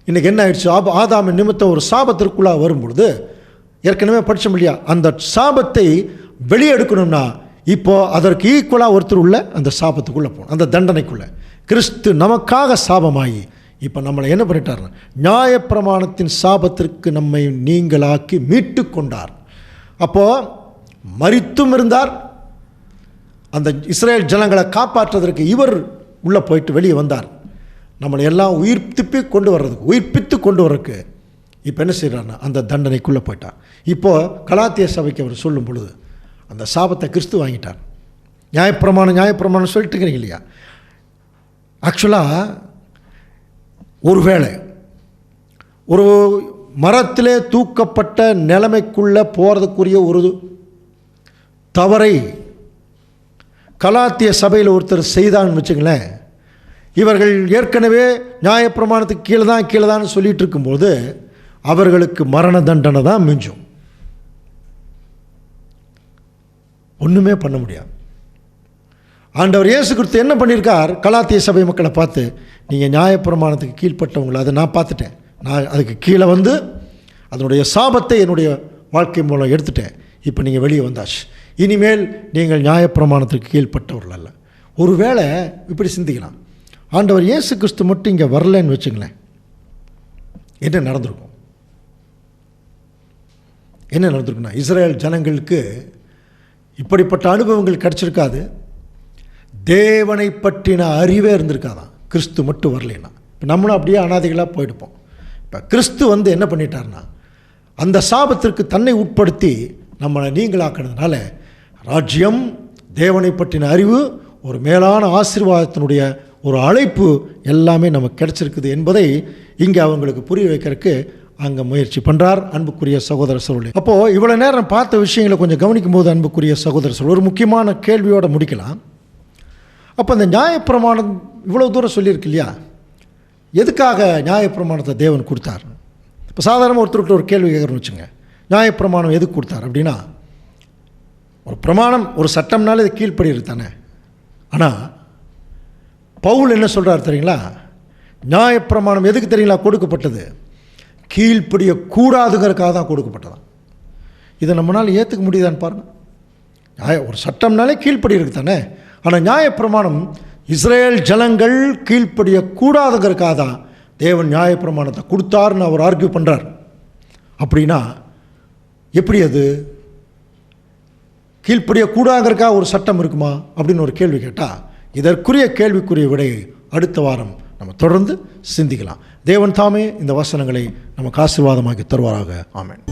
இன்றைக்கி என்ன ஆயிடுச்சு? ஆதாமின் நிமித்தம் ஒரு சாபத்திற்குள்ளாக வரும் பொழுது ஏற்கனவே படித்தோம் இல்லையா? அந்த சாபத்தை வெளியே எடுக்கணும்னா இப்போது அதற்கு ஈக்குவலாக ஒருத்தர் உள்ள அந்த சாபத்துக்குள்ளே போகணும், அந்த தண்டனைக்குள்ளே. கிறிஸ்து நமக்காக சாபமாகி இப்போ நம்மளை என்ன பண்ணிட்டார்? நியாயப்பிரமாணத்தின் சாபத்திற்கு நம்மை நீங்களாக்கி மீட்டு கொண்டார். அப்போது மரித்தும் இருந்தார். அந்த இஸ்ரேல் ஜனங்களை காப்பாற்றுவதற்கு இவர் உள்ளே போயிட்டு வெளியே வந்தார். நம்மளை எல்லாம் உயிர்ப்பித்து கொண்டு வர்றதுக்கு இப்போ என்ன செய்கிறார்னா அந்த தண்டனைக்குள்ளே போயிட்டார். இப்போது கலாத்திய சபைக்கு அவர் சொல்லும் பொழுது அந்த சாபத்தை கிறிஸ்து வாங்கிட்டார். நியாயப்பிரமாணம் சொல்லிட்டு இருக்கிறீங்க இல்லையா? ஆக்சுவலாக ஒருவேளை ஒரு மரத்திலே தூக்கப்பட்ட நிலைமைக்குள்ளே போகிறதுக்குரிய ஒரு தவறை கலாத்திய சபையில் ஒருத்தர் செய்தான்னு வச்சுங்களேன், இவர்கள் ஏற்கனவே நியாயப்பிரமாணத்துக்கு கீழே தான் சொல்லிகிட்டு இருக்கும்போது அவர்களுக்கு மரண தண்டனை தான் மிஞ்சும். ஒன்றுமே பண்ண முடியாது. ஆண்டவர் இயேசு கிறிஸ்து என்ன பண்ணியிருக்கார்? கலாத்திய சபை மக்களை பார்த்து, நீங்கள் நியாயப்பிரமாணத்துக்கு கீழ்ப்பட்டவங்களை அதை நான் பார்த்துட்டேன், நான் அதுக்கு கீழே அதனுடைய சாபத்தை என்னுடைய வாழ்க்கை மூலம் எடுத்துட்டேன். இப்போ நீங்கள் வெளியே வந்தாச்சு, இனிமேல் நீங்கள் நியாயப்பிரமாணத்திற்கு கீழ்ப்பட்டவர்கள் அல்ல. ஒருவேளை இப்படி சிந்திக்கலாம், ஆண்டவர் இயேசு கிறிஸ்து மட்டும் இங்கே வரலன்னு வச்சுங்களேன், என்ன நடந்திருக்கும்? என்ன நடந்திருக்குன்னா, இஸ்ரேல் ஜனங்களுக்கு இப்படிப்பட்ட அனுபவங்கள் கிடச்சிருக்காது, தேவனை பற்றின அறிவே இருந்திருக்காதான் கிறிஸ்து மட்டும் வரலைன்னா. இப்போ நம்மளும் அப்படியே அனாதைகளாக போயிடுப்போம். இப்போ கிறிஸ்து வந்து என்ன பண்ணிட்டார்னா, அந்த சாபத்திற்கு தன்னை உட்படுத்தி நம்மளை நீங்களாக்குனதுனால ராஜ்யம், தேவனை பற்றின அறிவு, ஒரு மேலான ஆசீர்வாதத்தினுடைய ஒரு அழைப்பு எல்லாமே நமக்கு கிடைச்சிருக்குது என்பதை இங்கே அவங்களுக்கு புரிய வைக்கிறதுக்கு அங்கே முயற்சி பண்ணுறார் அன்புக்குரிய சகோதர சகோதரி. அப்போது இவ்வளோ நேரம் பார்த்த விஷயங்களை கொஞ்சம் கவனிக்கும் போது அன்புக்குரிய சகோதர சகோதரி, ஒரு முக்கியமான கேள்வியோடு முடிக்கலாம். அப்போ இந்த நியாயப்பிரமாணம் இவ்வளோ தூரம் சொல்லியிருக்கு இல்லையா, எதுக்காக நியாயப்பிரமாணத்தை தேவன் கொடுத்தார்? இப்போ சாதாரணமாக ஒருத்தருக்கு ஒரு கேள்வி கேட்குறோன்னு வச்சுங்க, நியாயப்பிரமாணம் எதுக்கு கொடுத்தார் அப்படின்னா, ஒரு பிரமாணம், ஒரு சட்டம்னால இது கீழ்ப்படிறது தானே. ஆனால் பவுல் என்ன சொல்கிறார் தெரியுங்களா, நியாயப்பிரமாணம் எதுக்கு தெரியுங்களா கொடுக்கப்பட்டது? கீழ்ப்படிய கூடாதுங்கிறதுக்காக தான் கொடுக்கப்பட்டதான். இதை நம்மளால் ஏற்றுக்க முடியுதான்னு பாருங்கள். ஒரு சட்டம்னாலே கீழ்ப்படி இருக்கு தானே. ஆனால் நியாயப்பிரமாணம் இஸ்ரேல் ஜனங்கள் கீழ்ப்படிய கூடாதுங்கிறதுக்காக தான் தேவன் நியாயப்பிரமாணத்தை கொடுத்தாருன்னு அவர் ஆர்கியூ பண்ணுறார். அப்படின்னா எப்படி அது கீழ்ப்படிய கூடாதுங்கிறதுக்காக ஒரு சட்டம் இருக்குமா அப்படின்னு ஒரு கேள்வி கேட்டால், இதற்குரிய கேள்விக்குரிய விடையை அடுத்த வாரம் நம்ம தொடர்ந்து சிந்திக்கலாம். தேவன் தாமே இந்த வசனங்களை நமக்கு ஆசீர்வாதமாக்கி தருவாராக. ஆமென்.